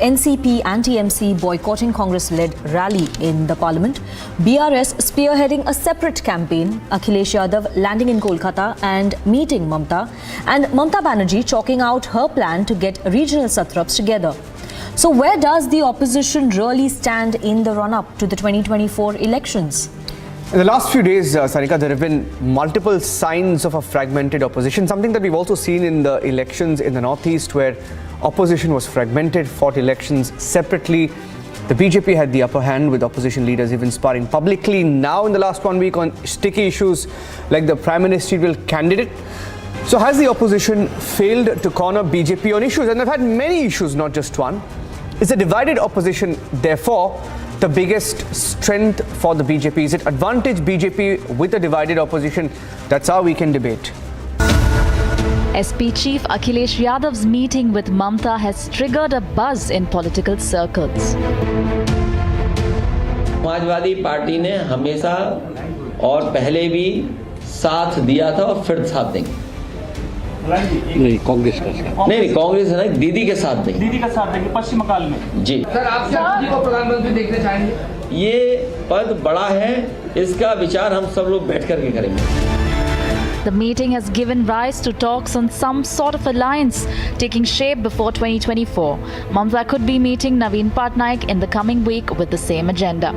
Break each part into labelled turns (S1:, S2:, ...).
S1: NCP and TMC boycotting Congress-led rally in the parliament, BRS spearheading a separate campaign, Akhilesh Yadav landing in Kolkata and meeting Mamata, and Mamata Banerjee chalking out her plan to get regional satraps together. So where does the opposition really stand in the run-up to the 2024 elections?
S2: In the last few days, Sanika, there have been multiple signs of a fragmented opposition, something that we've also seen in the elections in the Northeast, where opposition was fragmented, fought elections separately. The BJP had the upper hand, with opposition leaders even sparring publicly now in the last 1 week on sticky issues like the prime ministerial candidate. So has the opposition failed to corner BJP on issues? And they've had many issues, not just one. Is a divided opposition, therefore, the biggest strength for the BJP? Is it advantage BJP with a divided opposition? That's our weekend debate.
S3: SP Chief Akhilesh Yadav's meeting with Mamata has triggered a buzz in political circles.
S4: Samajwadi party ने हमेशा और पहले भी साथ दिया था और फिर साथ देंगे।
S5: नहीं, कांग्रेस का साथ
S4: नहीं, कांग्रेस है ना, दीदी के साथ देंगे।
S6: दीदी का साथ देंगे पश्चिम बंगाल में।
S4: जी
S7: सर, आप दीदी को प्रधानमंत्री देखना चाहेंगे?
S4: ये पद बड़ा है, इसका विचार हम सब लोग बैठ कर के करेंगे।
S3: The meeting has given rise to talks on some sort of alliance taking shape before 2024. Mamata could be meeting Naveen Patnaik in the coming week with the same agenda.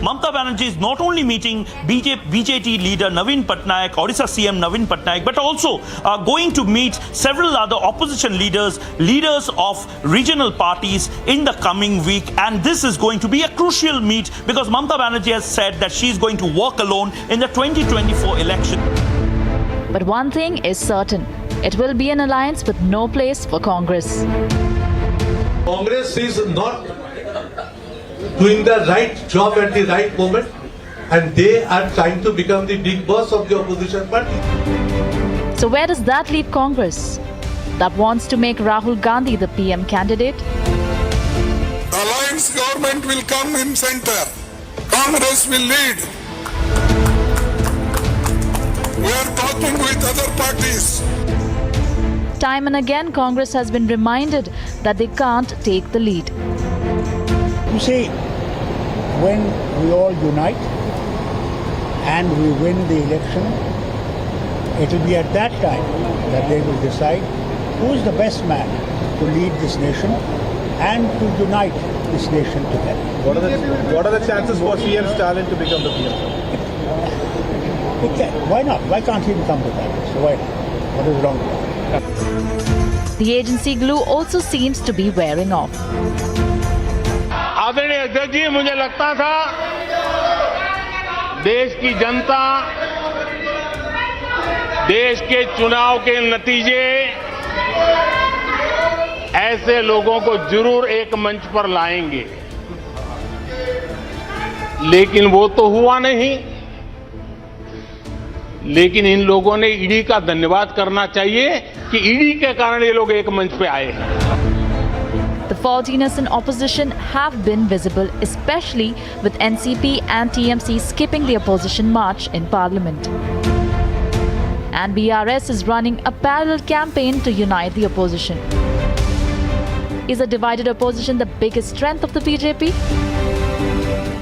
S6: Mamata Banerjee is not only meeting BJP leader Naveen Patnaik, Odisha CM Naveen Patnaik, but also going to meet several other opposition leaders of regional parties in the coming week. And this is going to be a crucial meet because Mamata Banerjee has said that she is going to walk alone in the 2024 election.
S3: But one thing is certain, it will be an alliance with no place for Congress.
S8: Congress is not doing the right job at the right moment, and they are trying to become the big boss of the opposition party.
S3: So where does that leave Congress, that wants to make Rahul Gandhi the PM candidate?
S9: The alliance government will come in center. Congress will lead. We are talking with other parties.
S3: Time and again, Congress has been reminded that they can't take the lead.
S10: You see, when we all unite and we win the election, it will be at that time that they will decide who is the best man to lead this nation and to unite this nation together.
S8: What are the chances for CM Stalin to become the PM?
S10: Why not? Why can't he become the PM? So why not? What is wrong with that?
S3: The agency glue also seems to be wearing off.
S11: आदरणीय अध्यक्ष जी, मुझे लगता था देश की जनता देश के चुनाव के नतीजे ऐसे लोगों को जरूर एक मंच पर लाएंगे, लेकिन वो तो हुआ नहीं। लेकिन इन लोगों ने ईडी का धन्यवाद करना चाहिए कि ईडी के कारण ये लोग एक मंच पे आए हैं।
S3: The faultiness in opposition have been visible, especially with NCP and TMC skipping the opposition march in Parliament. And BRS is running a parallel campaign to unite the opposition. Is a divided opposition the biggest strength of the BJP?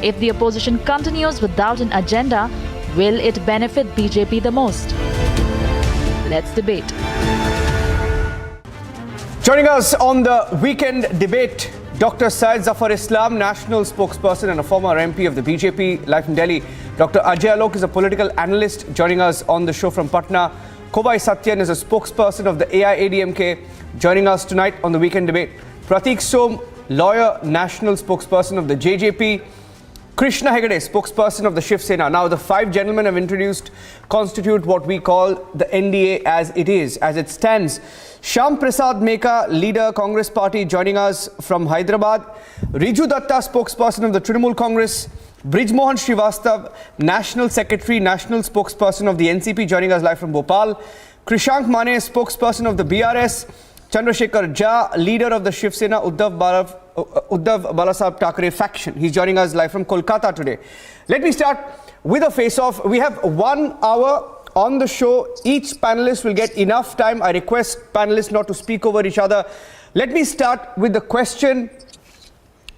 S3: If the opposition continues without an agenda, will it benefit BJP the most? Let's debate.
S2: Joining us on the weekend debate, Dr. Syed Zafar Islam, national spokesperson and a former MP of the BJP, live in Delhi. Dr. Ajay Alok is a political analyst joining us on the show from Patna. Kobai Satyan is a spokesperson of the AIADMK joining us tonight on the weekend debate. Pratik Som, lawyer, national spokesperson of the JJP. Krishna Hegde, spokesperson of the Shiv Sena. Now, the five gentlemen have constitute what we call the NDA as it stands. Shyam Prasad Meka, leader, Congress party, joining us from Hyderabad. Riju Datta, spokesperson of the Trinamool Congress. Brij Mohan Srivastav, national secretary, national spokesperson of the NCP, joining us live from Bhopal. Krishank Mane, spokesperson of the BRS. Chandrasekhar Jha, leader of the Shiv Sena, Uddhav Balasaheb Thackeray faction. He's joining us live from Kolkata today. Let me start with a face-off. We have 1 hour on the show. Each panelist will get enough time. I request panelists not to speak over each other. Let me start with the question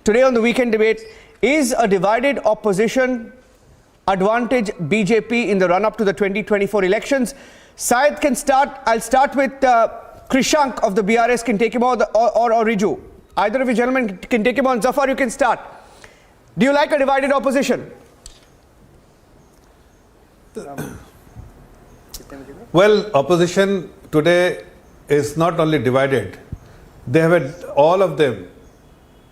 S2: today on the weekend debate. Is a divided opposition advantage BJP in the run-up to the 2024 elections? Syed can start. I'll start with Krishank of the BRS can take him on, or Riju. Either of you gentlemen can take him on. Zafar, you can start. Do you like a divided opposition?
S8: Well, opposition today is not only divided, they have all of them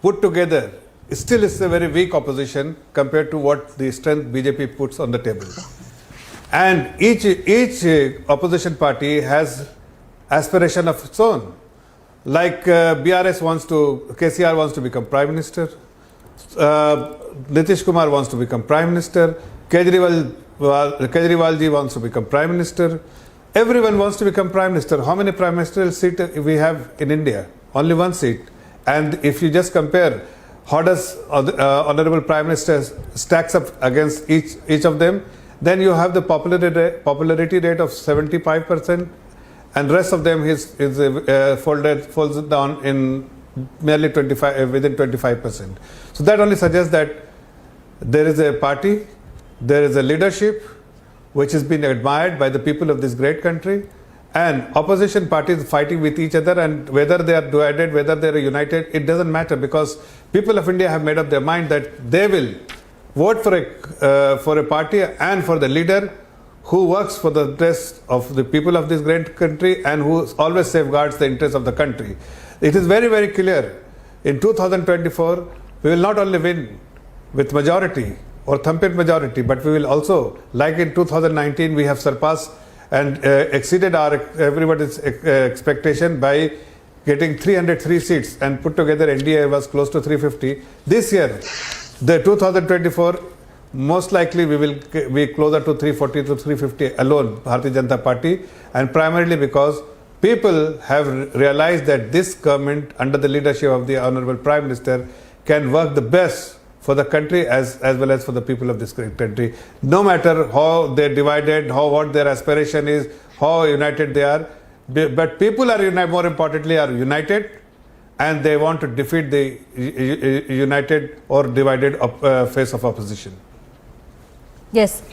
S8: put together. Still is a very weak opposition compared to what the strength BJP puts on the table. And each opposition party has aspiration of its own. Like BRS wants to, KCR wants to become Prime Minister, Nitish Kumar wants to become Prime Minister, Kejriwalji wants to become Prime Minister. Everyone wants to become Prime Minister. How many Prime Ministerial seats we have in India? Only one seat. And if you just compare how does Honorable Prime Minister stacks up against each of them, then you have the popularity rate of 75%, and rest of them falls down in merely within 25%. So that only suggests that there is a party, there is a leadership which has been admired by the people of this great country, and opposition parties fighting with each other, and whether they are divided, whether they are united, it doesn't matter, because people of India have made up their mind that they will vote for a party and for the leader who works for the interest of the people of this great country and who always safeguards the interests of the country. It is very, very clear. In 2024, we will not only win with majority or thumping majority, but we will also, like in 2019, we have surpassed and exceeded everybody's expectation by getting 303 seats, and put together NDA was close to 350. This year, the 2024, most likely we will be closer to 340 to 350 alone, Bharatiya Janata Party, and primarily because people have realized that this government under the leadership of the Honorable Prime Minister can work the best for the country as well as for the people of this great country. No matter how they're divided, what their aspiration is, how united they are, but people are united, more importantly, are united, and they want to defeat the united or divided face of opposition.
S1: Yes.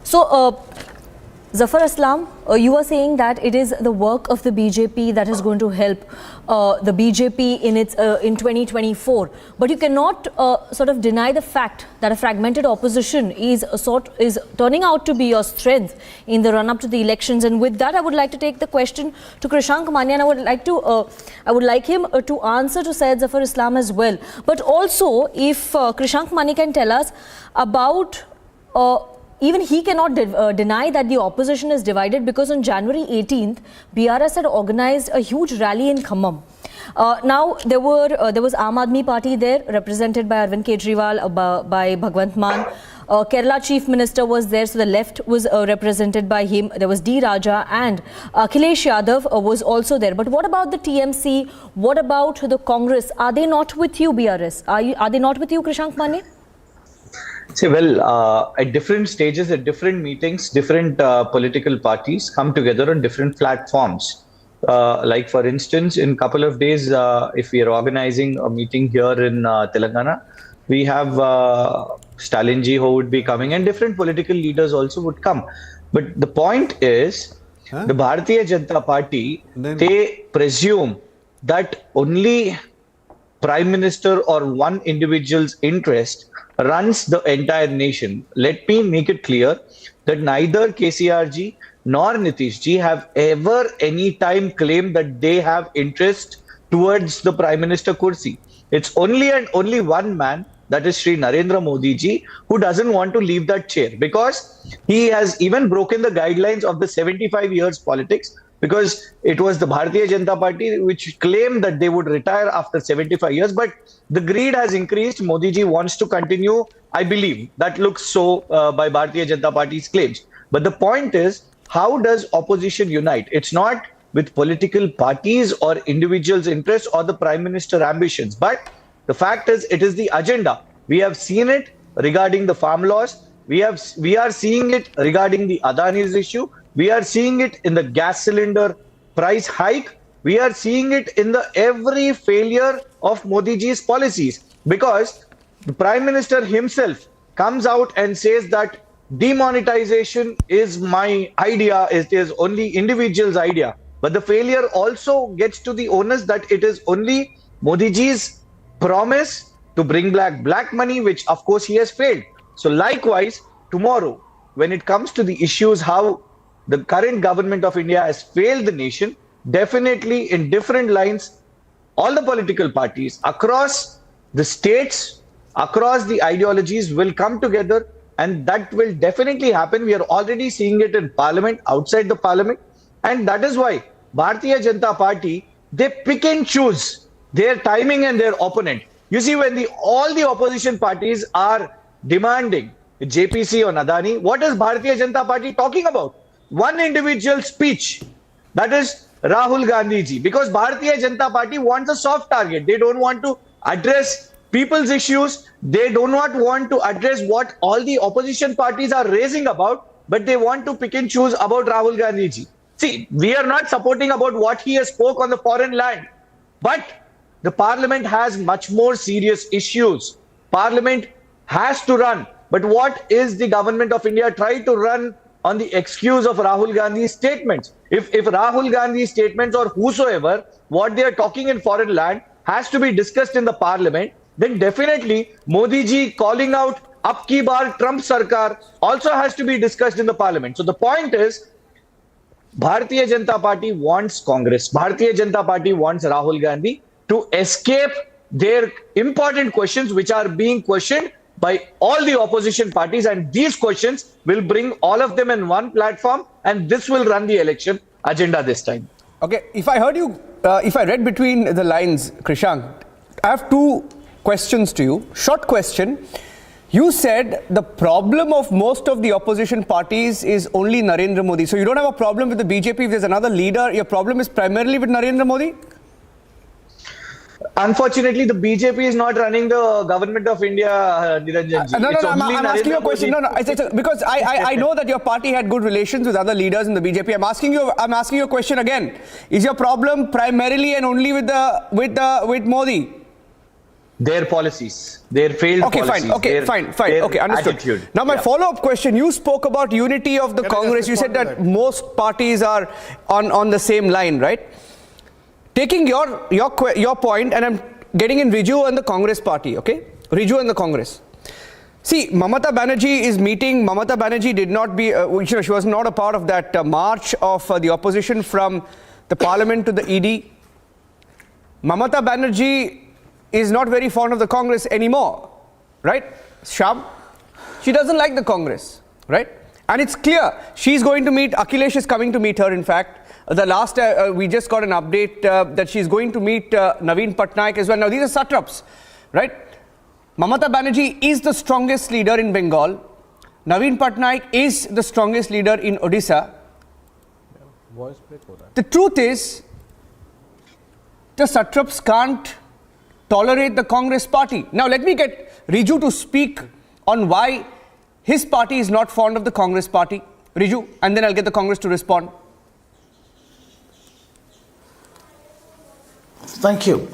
S1: So, Zafar Aslam, you are saying that it is the work of the BJP that is going to help the BJP in its in 2024. But you cannot sort of deny the fact that a fragmented opposition is turning out to be your strength in the run-up to the elections. And with that, I would like to take the question to Krishank Manya, and I would like him to answer to Syed Zafar Islam as well. But also, if Krishank Manya can tell us about even he cannot deny that the opposition is divided, because on January 18th, BRS had organized a huge rally in Khammam. Now, there was Aam Aadmi Party there, represented by Arvind Kejriwal, by Bhagwant Mann. Kerala Chief Minister was there, so the left was represented by him. There was D. Raja, and Akhilesh Yadav was also there. But what about the TMC? What about the Congress? Are they not with you, BRS? Are they not with you, Krishank Mane?
S12: See, well, at different stages, at different meetings, different political parties come together on different platforms. Like, for instance, in a couple of days, if we are organizing a meeting here in Telangana, we have Stalinji who would be coming, and different political leaders also would come. But the point is, the Bharatiya Janata Party, they presume that only Prime Minister or one individual's interest runs the entire nation. Let me make it clear that neither KCRG nor Nitishji have ever any time claimed that they have interest towards the Prime Minister kursi. It's only and only one man, that is Shri Narendra Modi ji, who doesn't want to leave that chair, because he has even broken the guidelines of the 75 years politics, because it was the Bharatiya Janata Party which claimed that they would retire after 75 years. But the greed has increased. Modi ji wants to continue. I believe that looks so by Bharatiya Janata Party's claims. But the point is, how does opposition unite? It's not with political parties or individuals' interests or the Prime Minister ambitions. But the fact is, it is the agenda. We have seen it regarding the farm laws. We are seeing it regarding the Adani's issue. We are seeing it in the gas cylinder price hike. We are seeing it in the every failure of Modi ji's policies, because the Prime Minister himself comes out and says that demonetization is my idea, it is only individual's idea. But the failure also gets to the onus that it is only Modi ji's promise to bring back black money, which of course he has failed. So likewise, tomorrow, when it comes to the issues how the current government of India has failed the nation, definitely in different lines, all the political parties across the states, across the ideologies will come together, and that will definitely happen. We are already seeing it in parliament, outside the parliament, and that is why Bharatiya Janata Party, they pick and choose their timing and their opponent. You see, when all the opposition parties are demanding JPC or Adani, what is Bharatiya Janata Party talking about? One individual speech, that is Rahul Gandhi ji, because Bharatiya Janata Party wants a soft target. They don't want to address people's issues. They do not want to address what all the opposition parties are raising about, but they want to pick and choose about Rahul Gandhi ji. See, we are not supporting about what he has spoke on the foreign land, but the parliament has much more serious issues. Parliament has to run. But what is the government of India trying to run on the excuse of Rahul Gandhi's statements? If Rahul Gandhi's statements or whosoever, what they are talking in foreign land has to be discussed in the parliament, then definitely Modi ji calling out Ab ki baar Trump Sarkar also has to be discussed in the parliament. So the point is, Bharatiya Janata Party wants Congress. Bharatiya Janata Party wants Rahul Gandhi to escape their important questions which are being questioned by all the opposition parties, and these questions will bring all of them in one platform, and this will run the election agenda this time.
S2: Okay, if I heard you, if I read between the lines, Krishank, I have two questions to you. Short question. You said the problem of most of the opposition parties is only Narendra Modi. So you don't have a problem with the BJP if there's another leader. Your problem is primarily with Narendra Modi?
S12: Unfortunately, the BJP is not running the government of India, Niranjan ji.
S2: I'm asking you a question. Because I know that your party had good relations with other leaders in the BJP. I'm asking you a question again. Is your problem primarily and only with Modi?
S12: Their policies, their failed policies.
S2: Fine. Okay, understood.
S12: Attitude.
S2: Now, my follow-up question, you spoke about unity of the Congress. You said that most parties are on the same line, right? Taking your point, and I'm getting in Riju and the Congress party, okay? Riju and the Congress. See, Mamata Banerjee is meeting. Mamata Banerjee did not be, she was not a part of that march of the opposition from the parliament to the ED. Mamata Banerjee is not very fond of the Congress anymore, right? Sham, she doesn't like the Congress, right? And it's clear, she's going to meet, Akhilesh is coming to meet her, in fact. The last, we just got an update that she's going to meet Naveen Patnaik as well. Now, these are satraps, right? Mamata Banerjee is the strongest leader in Bengal. Naveen Patnaik is the strongest leader in Odisha. The truth is, the satraps can't tolerate the Congress party. Now, let me get Riju to speak on why his party is not fond of the Congress party. Riju, and then I'll get the Congress to respond.
S13: Thank you.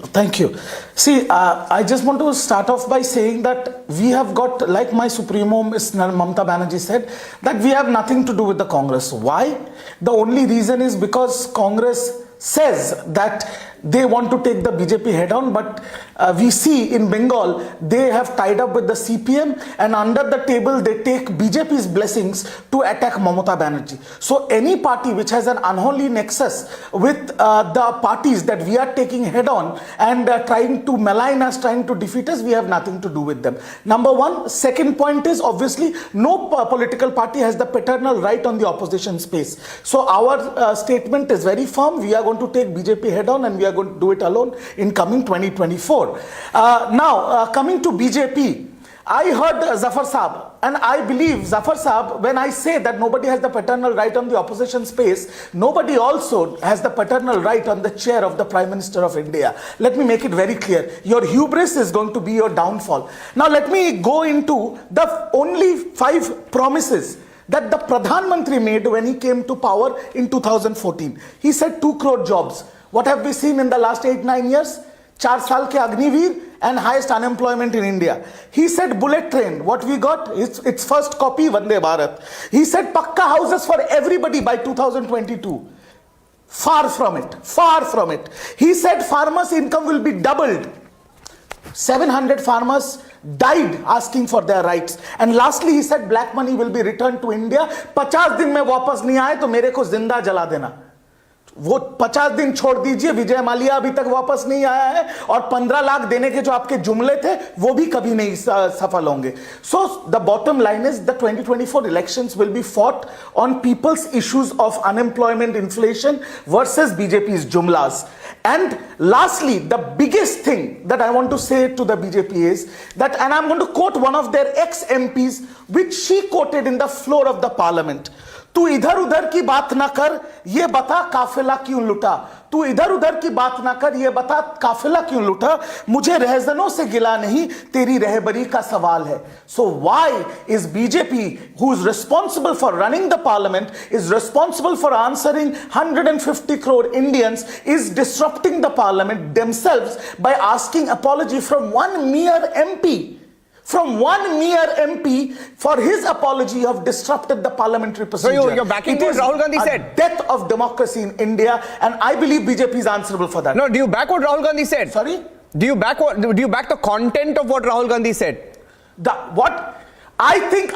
S13: See, I just want to start off by saying that we have got, like my Supremo, Ms. Mamata Banerjee said, that we have nothing to do with the Congress. Why? The only reason is because Congress says that they want to take the BJP head on, but we see in Bengal, they have tied up with the CPM, and under the table, they take BJP's blessings to attack Mamata Banerjee. So any party which has an unholy nexus with the parties that we are taking head on and trying to malign us, trying to defeat us, we have nothing to do with them. Number one. Second point is, obviously, no political party has the paternal right on the opposition space. So our statement is very firm. We are going to take BJP head on, and we are going to do it alone in coming 2024. Now, coming to BJP, I heard Zafar Saab, and I believe Zafar Saab, when I say that nobody has the paternal right on the opposition space, nobody also has the paternal right on the chair of the Prime Minister of India. Let me make it very clear. Your hubris is going to be your downfall. Now, let me go into the only 5 promises that the Pradhan Mantri made when he came to power in 2014. He said 2 crore jobs. What have we seen in the last 8-9 years? 4 साल के Agniveer and highest unemployment in India. He said bullet train. What we got? Its first copy, Vande Bharat. He said pakka houses for everybody by 2022. Far from it. Far from it. He said farmers' income will be doubled. 700 farmers died asking for their rights. And lastly, he said black money will be returned to India. 50 दिन में वापस नहीं आए तो मेरे को जिंदा जला देना. वो 50 दिन छोड़ दीजिए, विजय माल्या अभी तक वापस नहीं आया है और 15 लाख देने के जो आपके जुमले थे वो भी कभी नहीं सफल होंगे. So the bottom line is the 2024 elections will be fought on people's issues of unemployment, inflation versus BJP's jumlas. And lastly, the biggest thing that I want to say to the BJP is that, and I'm going to quote one of their ex-MPs, which she quoted in the floor of the parliament. तू इधर उधर की बात ना कर, ये बता काफिला क्यों लुटा. तू इधर उधर की बात ना कर, ये बता काफिला क्यों लुटा. मुझे रहजनों से गिला नहीं, तेरी रहबरी का सवाल है. So why is BJP, who is responsible for running the parliament, is responsible for answering 150 crore Indians, is disrupting the parliament themselves by asking apology from one mere MP? From one mere MP, for his apology, you have disrupted the parliamentary procedure.
S2: So you're backing what Rahul Gandhi said?
S13: Death of democracy in India, and I believe BJP is answerable for that.
S2: No, do you back what Rahul Gandhi said?
S13: Sorry?
S2: Do you back the content of what Rahul Gandhi said?
S13: I think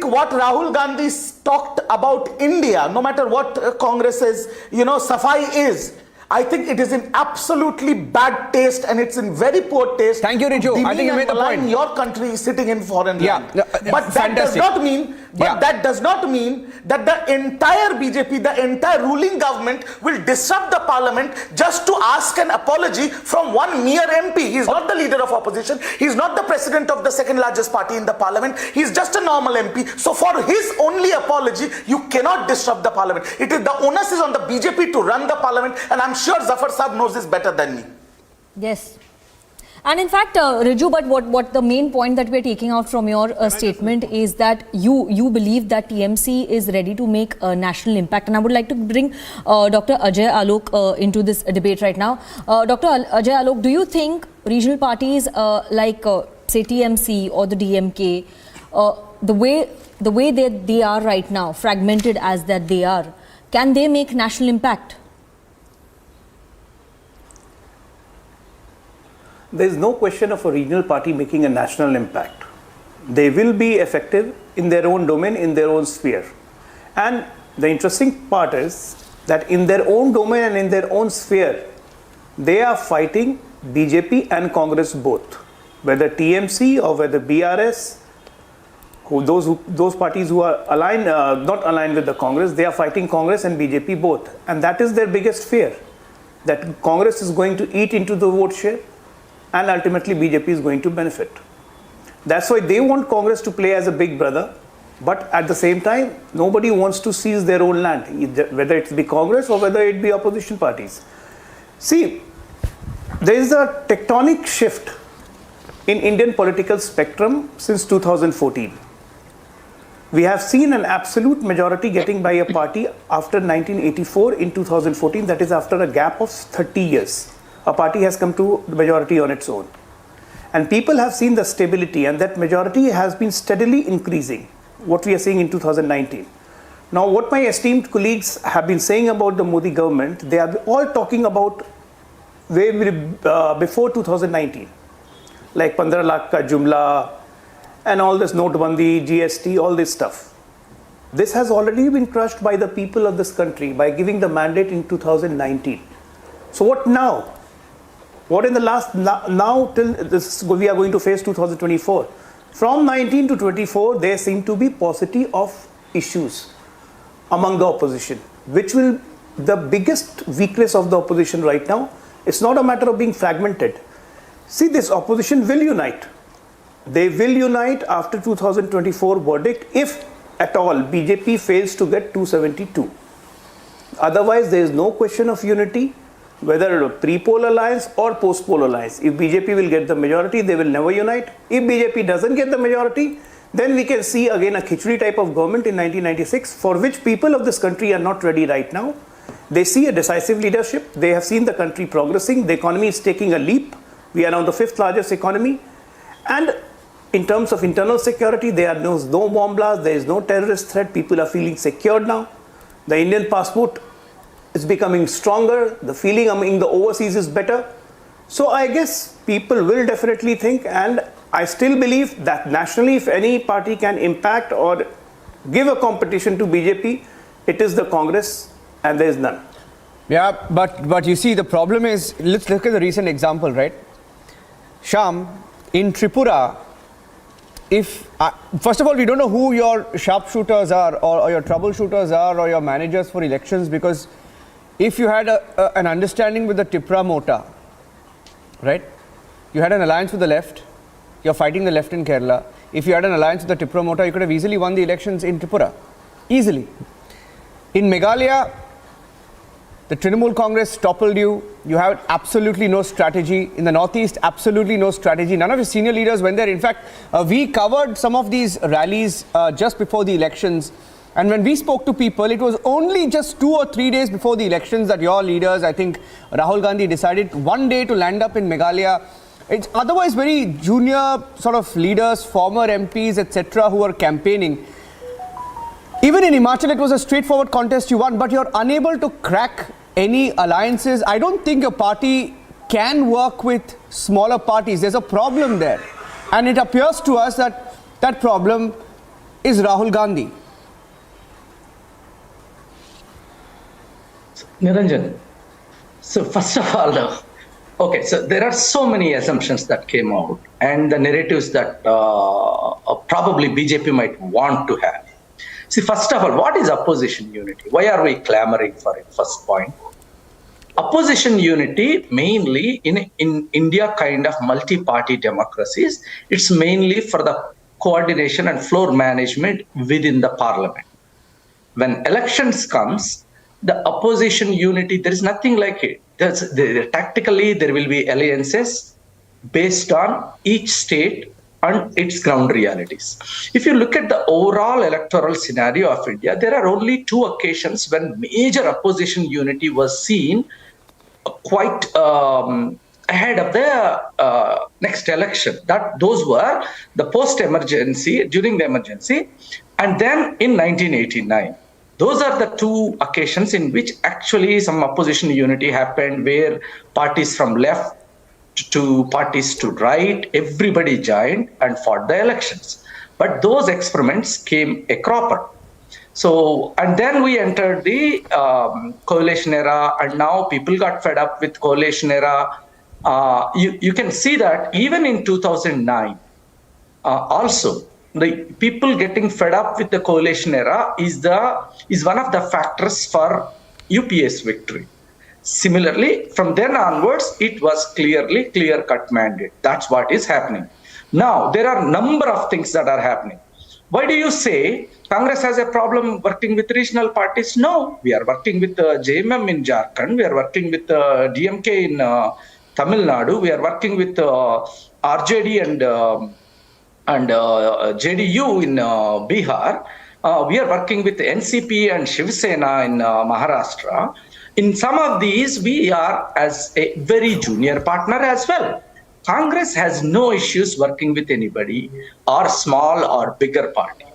S13: what Rahul Gandhi talked about India, no matter what Congress's, safai is, I think it is in absolutely bad taste and it's in very poor taste.
S2: Thank you, Riju. I think you made the point.
S13: Your country sitting in foreign land. But that does not mean that the entire BJP, the entire ruling government will disrupt the parliament just to ask an apology from one mere MP. He's not the leader of opposition. He's not the president of the second largest party in the parliament. He's just a normal MP. So for his only apology, you cannot disrupt the parliament. The onus is on the BJP to run the parliament, and I'm sure Zafar Saab knows this better than me.
S1: Yes. And in fact, Riju, but what the main point that we're taking out from your statement is that you believe that TMC is ready to make a national impact. And I would like to bring Dr. Ajay Alok into this debate right now. Dr. Ajay Alok, do you think regional parties like say TMC or the DMK, the way that they are right now, fragmented as that they are, can they make national impact?
S14: There is no question of a regional party making a national impact. They will be effective in their own domain, in their own sphere. And the interesting part is that in their own domain and in their own sphere, they are fighting BJP and Congress both. Whether TMC or whether BRS, those parties who are aligned, not aligned with the Congress, they are fighting Congress and BJP both. And that is their biggest fear, that Congress is going to eat into the vote share, and ultimately BJP is going to benefit. That's why they want Congress to play as a big brother, but at the same time, nobody wants to seize their own land, whether it be Congress or whether it be opposition parties. See, there is a tectonic shift in Indian political spectrum since 2014. We have seen an absolute majority getting by a party after 1984 in 2014, that is after a gap of 30 years. A party has come to the majority on its own. And people have seen the stability, and that majority has been steadily increasing, what we are seeing in 2019. Now, what my esteemed colleagues have been saying about the Modi government, they are all talking about way before 2019, like 15 lakh ka jumla and all this notebandi, GST, all this stuff. This has already been crushed by the people of this country by giving the mandate in 2019. So what now? What in the last, now till this, we are going to face 2024. From 19 to 24, there seem to be paucity of issues among the opposition, which will, the biggest weakness of the opposition right now, it's not a matter of being fragmented. See, this opposition will unite. They will unite after 2024 verdict if at all BJP fails to get 272. Otherwise, there is no question of unity, whether a pre-poll alliance or post-poll alliance. If BJP will get the majority, they will never unite. If BJP doesn't get the majority, then we can see again a khichdi type of government in 1996, for which people of this country are not ready right now. They see a decisive leadership. They have seen the country progressing. The economy is taking a leap. We are now the 5th largest economy. And in terms of internal security, there are no bomb blasts. There is no terrorist threat. People are feeling secured now. The Indian passport is becoming stronger. The feeling among the overseas is better. So I guess people will definitely think, and I still believe that nationally, if any party can impact or give a competition to BJP, it is the Congress, and there is none.
S2: Yeah, but you see, the problem is, let's look at the recent example, right? Sham, in Tripura, first of all, we don't know who your sharpshooters are or your troubleshooters are or your managers for elections, because if you had an understanding with the Tripura Mota, right? You had an alliance with the left, you're fighting the left in Kerala. If you had an alliance with the Tripura Mota, you could have easily won the elections in Tripura. Easily. In Meghalaya, the Trinamool Congress toppled you. You had absolutely no strategy. In the Northeast, absolutely no strategy. None of your senior leaders went there. In fact, we covered some of these rallies just before the elections. And when we spoke to people, it was only just 2 or 3 days before the elections that your leaders, I think Rahul Gandhi, decided one day to land up in Meghalaya. It's otherwise very junior sort of leaders, former MPs, etc., who are campaigning. Even in Himachal, it was a straightforward contest you won, but you're unable to crack any alliances. I don't think your party can work with smaller parties. There's a problem there. And it appears to us that that problem is Rahul Gandhi.
S15: Niranjan, so first of all, okay, so there are so many assumptions that came out and the narratives that probably BJP might want to have. See, first of all, what is opposition unity? Why are we clamoring for it? First point. Opposition unity, mainly in India kind of multi-party democracies, it's mainly for the coordination and floor management within the parliament. When elections comes, the opposition unity, there is nothing like it. Tactically, there will be alliances based on each state and its ground realities. If you look at the overall electoral scenario of India, there are only 2 occasions when major opposition unity was seen quite ahead of the next election. Those were the post-emergency, during the emergency, and then in 1989. Those are the 2 occasions in which actually some opposition unity happened, where parties from left to parties to right, everybody joined and fought the elections. But those experiments came a cropper. So, and then we entered the coalition era, and now people got fed up with coalition era. You can see that even in 2009, also, the people getting fed up with the coalition era is one of the factors for UPA's victory. Similarly, from then onwards, it was clearly clear-cut mandate. That's what is happening. Now, there are a number of things that are happening. Why do you say Congress has a problem working with regional parties? No, we are working with JMM in Jharkhand. We are working with DMK in Tamil Nadu. We are working with RJD and JDU in Bihar. We are working with NCP and Shiv Sena in Maharashtra. In some of these, we are as a very junior partner as well. Congress has no issues working with anybody, or small or bigger party.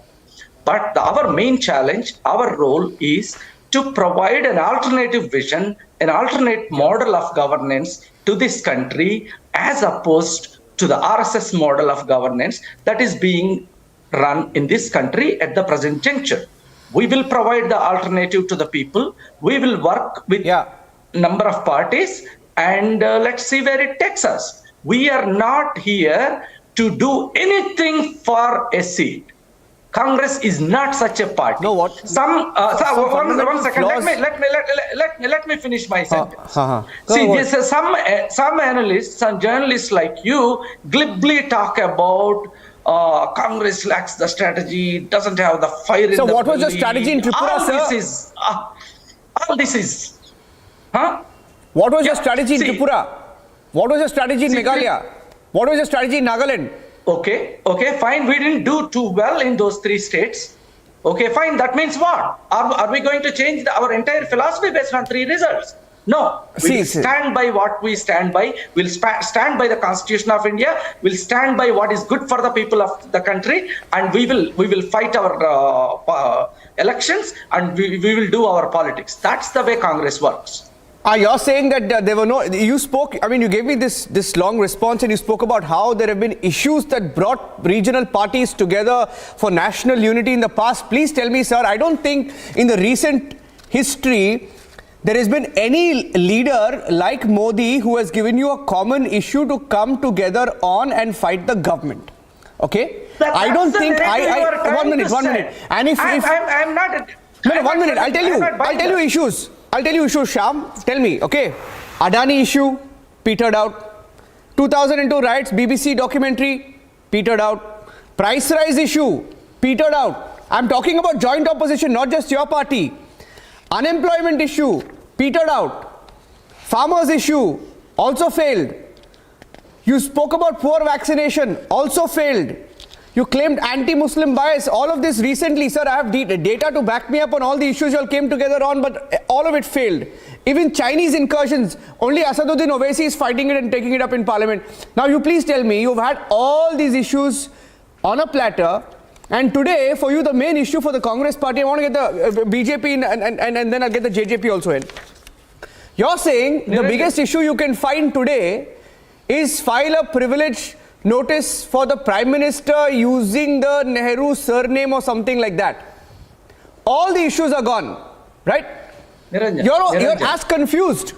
S15: But our main challenge, our role is to provide an alternative vision, an alternate model of governance to this country, as opposed to the RSS model of governance that is being run in this country at the present juncture. We will provide the alternative to the people. We will work with a number of parties, and let's see where it takes us. We are not here to do anything for a seat. Congress is not such a party.
S2: No, what?
S15: One second. Let me finish my sentence. See, some analysts, some journalists like you, glibly talk about Congress lacks the strategy, doesn't have the fire in the belly.
S2: So what was your strategy in Tripura,
S15: sir? All this is. Huh?
S2: What was your strategy in Tripura? What was your strategy in Meghalaya? What was your strategy in Nagaland?
S15: Okay, fine. We didn't do too well in those 3 states. Okay, fine. That means what? Are we going to change our entire philosophy based on 3 results? No. We'll stand by what we stand by. We'll stand by the Constitution of India. We'll stand by what is good for the people of the country, and we will fight our elections, and we will do our politics. That's the way Congress works.
S2: You're saying that there were no, you spoke, I mean, you gave me this long response and you spoke about how there have been issues that brought regional parties together for national unity in the past. Please tell me, sir, I don't think in the recent history there has been any leader like Modi who has given you a common issue to come together on and fight the government. Okay? I don't think, one minute. And if
S15: I'm not.
S2: No, 1 minute, I'll tell you issues. I'll tell you issues, Shyam. Tell me, okay? Adani issue, petered out. 2002 riots, BBC documentary, petered out. Price rise issue, petered out. I'm talking about joint opposition, not just your party. Unemployment issue, petered out. Farmers issue, also failed. You spoke about poor vaccination, also failed. You claimed anti-Muslim bias, all of this recently, sir. I have data to back me up on all the issues you all came together on, but all of it failed. Even Chinese incursions, only Asaduddin Owaisi is fighting it and taking it up in parliament. Now you please tell me, you've had all these issues on a platter, and today for you the main issue for the Congress party, I want to get the BJP in, and then I'll get the JJP also in. You're saying the biggest issue you can find today is file a privilege notice for the Prime Minister using the Nehru surname or something like that. All the issues are gone, right? You're as confused.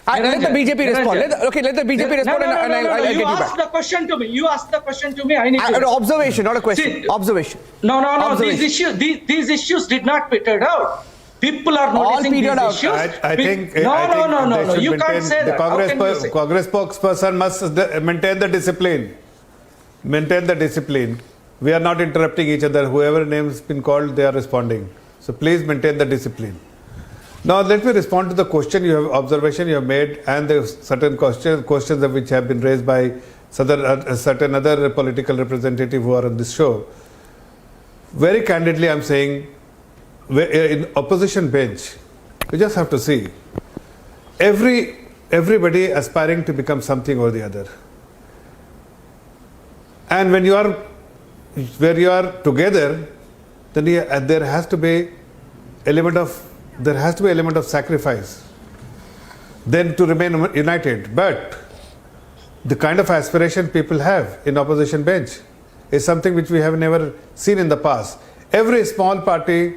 S2: Let the BJP respond. Let the BJP respond and I'll get you back.
S15: You asked the question to me. You asked the question to me. I need to
S2: observation, not a question. Observation.
S15: No. These issues did not peter out. People are noticing these issues.
S8: I think
S15: no. You can't say that.
S8: Congress spokesperson must maintain the discipline. Maintain the discipline. We are not interrupting each other. Whoever name has been called, they are responding. So please maintain the discipline. Now let me respond to the question observation you have made, and the certain questions of which have been raised by certain other political representatives who are on this show. Very candidly, I'm saying, in opposition bench, you just have to see everybody aspiring to become something or the other, and when you are where you are together, then there has to be element of sacrifice then to remain united. But the kind of aspiration people have in opposition bench is something which we have never seen in the past. Every small party,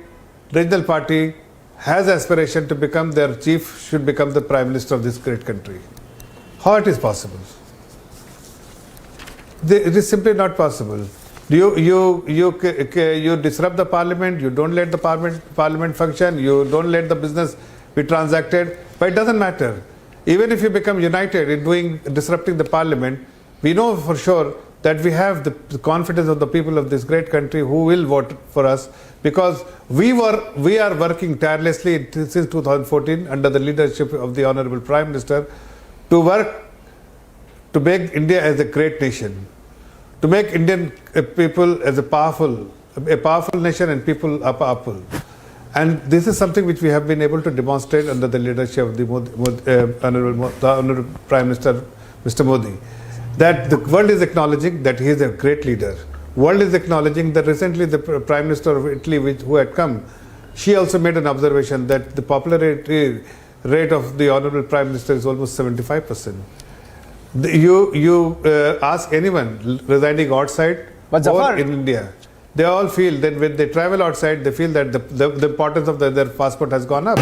S8: regional party, has aspiration to become their chief, should become the Prime Minister of this great country. How it is possible? It is simply not possible. You disrupt the parliament, you don't let the parliament function, you don't let the business be transacted, but it doesn't matter. Even if you become united in disrupting the parliament, we know for sure that we have the confidence of the people of this great country who will vote for us, because we are working tirelessly since 2014 under the leadership of the Honorable Prime Minister to work to make India as a great nation, to make Indian people as a powerful nation, and people are powerful. And this is something which we have been able to demonstrate under the leadership of the Honorable Prime Minister, Mr. Modi. That the world is acknowledging that he is a great leader. World is acknowledging that recently the Prime Minister of Italy, who had come, she also made an observation that the popularity rate of the Honorable Prime Minister is almost 75%. You ask anyone residing outside or in India, they all feel that when they travel outside, they feel that the importance of their passport has gone up.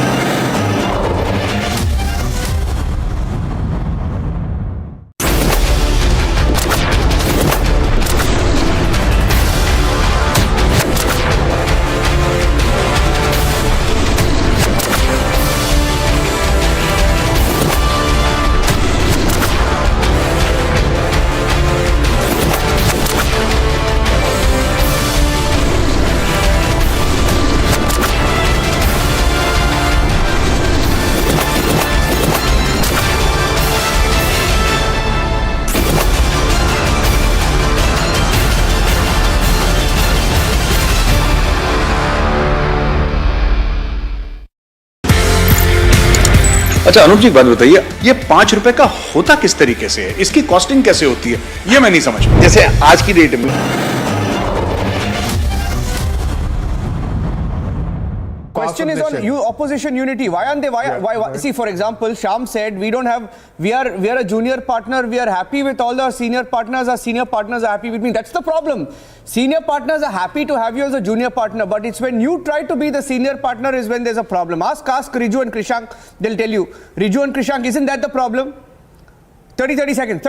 S16: अच्छा अनूप जी एक बात बताइए, ये 5 रुपए का होता किस तरीके से है, इसकी कॉस्टिंग कैसे होती है, ये मैं नहीं समझ पाया। जैसे आज की डेट में
S2: Question is on opposition unity. Why aren't they? Why? See, for example, Sham said we are a junior partner. We are happy with all our senior partners. Our senior partners are happy with me. That's the problem. Senior partners are happy to have you as a junior partner, but it's when you try to be the senior partner is when there's a problem. Ask Riju and Krishank. They'll tell you. Riju and Krishank, isn't that the problem? 30 seconds.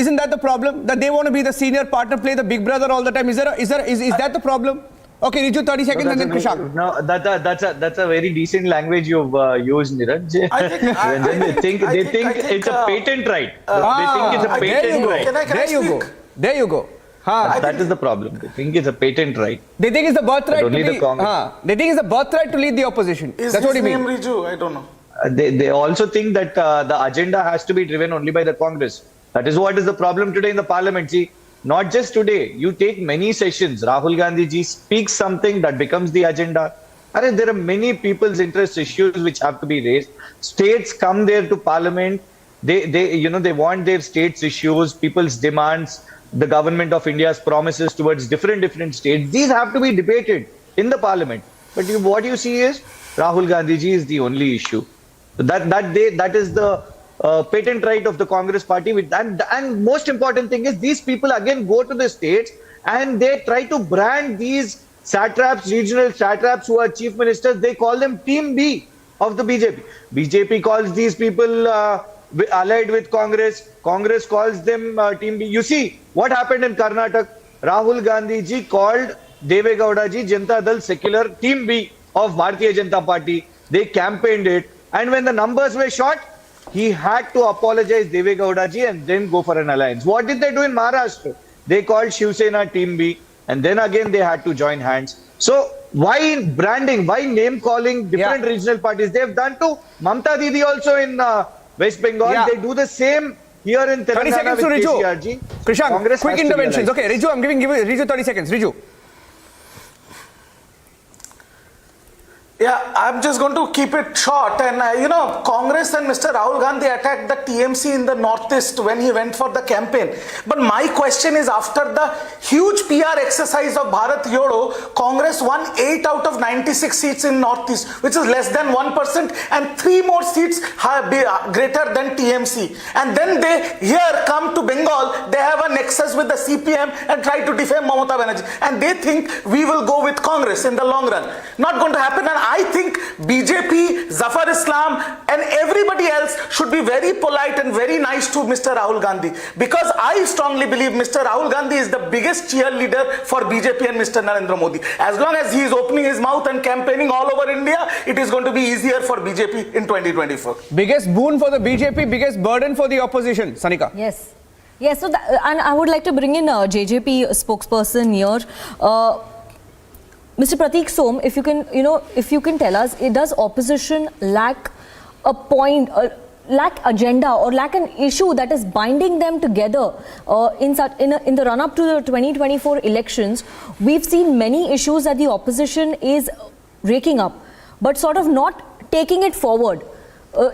S2: Isn't that the problem? That they want to be the senior partner, play the big brother all the time. Is that the problem? Okay, Riju, 30 seconds and then Krishank.
S12: No, that's a very decent language you've used, Niraj. They think it's a patent right. They think it's a patent right.
S2: There you go.
S12: That is the problem. They think it's a patent right.
S2: They think it's the birthright they think it's the birthright to lead the opposition. That's what you mean.
S13: Riju? I don't know.
S12: They also think that the agenda has to be driven only by the Congress. That is what is the problem today in the parliament. See, not just today. You take many sessions. Rahul Gandhi ji speaks something that becomes the agenda. There are many people's interest issues which have to be raised. States come there to parliament. They want their states' issues, people's demands, the government of India's promises towards different states. These have to be debated in the parliament. But what you see is Rahul Gandhi ji is the only issue. That is the patent right of the Congress party. And most important thing is these people again go to the states and they try to brand these satraps, regional satraps who are chief ministers. They call them Team B of the BJP. BJP calls these people allied with Congress. Congress calls them Team B. You see what happened in Karnataka. Rahul Gandhi ji called Deve Gowda ji Janata Dal secular Team B of Bharatiya Janata Party. They campaigned it. And when the numbers were short, he had to apologize Deve Gowda ji and then go for an alliance. What did they do in Maharashtra? They called Shiv Sena Team B and then again they had to join hands. So why branding, why name calling different regional parties? They have done to Mamata Didi also in West Bengal. They do the same here in Telangana
S2: 30 seconds to
S12: with
S2: Riju.
S12: KCR ji.
S2: Krishank, quick interventions. Okay, Riju, I'm giving Riju 30 seconds. Riju.
S13: Yeah, I'm just going to keep it short. And Congress and Mr. Rahul Gandhi attacked the TMC in the Northeast when he went for the campaign. But my question is, after the huge PR exercise of Bharat Jodo, Congress won 8 out of 96 seats in Northeast, which is less than 1%, and 3 more seats greater than TMC. And then they here come to Bengal, they have a nexus with the CPM and try to defame Mamata Banerjee. And they think we will go with Congress in the long run. Not going to happen. And I think BJP, Zafar Islam and everybody else should be very polite and very nice to Mr. Rahul Gandhi, because I strongly believe Mr. Rahul Gandhi is the biggest cheerleader for BJP and Mr. Narendra Modi. As long as he is opening his mouth and campaigning all over India, it is going to be easier for BJP in 2024.
S2: Biggest boon for the BJP, biggest burden for the opposition. Sanika.
S1: Yes. Yes, so and I would like to bring in a JJP spokesperson here. Mr. Prateek Som, if you can tell us, does opposition lack a point, lack agenda, or lack an issue that is binding them together in the run-up to the 2024 elections? We've seen many issues that the opposition is raking up, but sort of not taking it forward.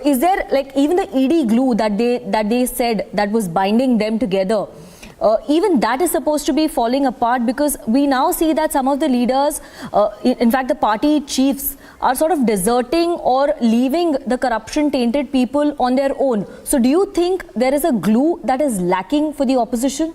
S1: Is there even the ED glue that they said that was binding them together? Even that is supposed to be falling apart, because we now see that some of the leaders, in fact the party chiefs, are sort of deserting or leaving the corruption tainted people on their own. So do you think there is a glue that is lacking for the opposition?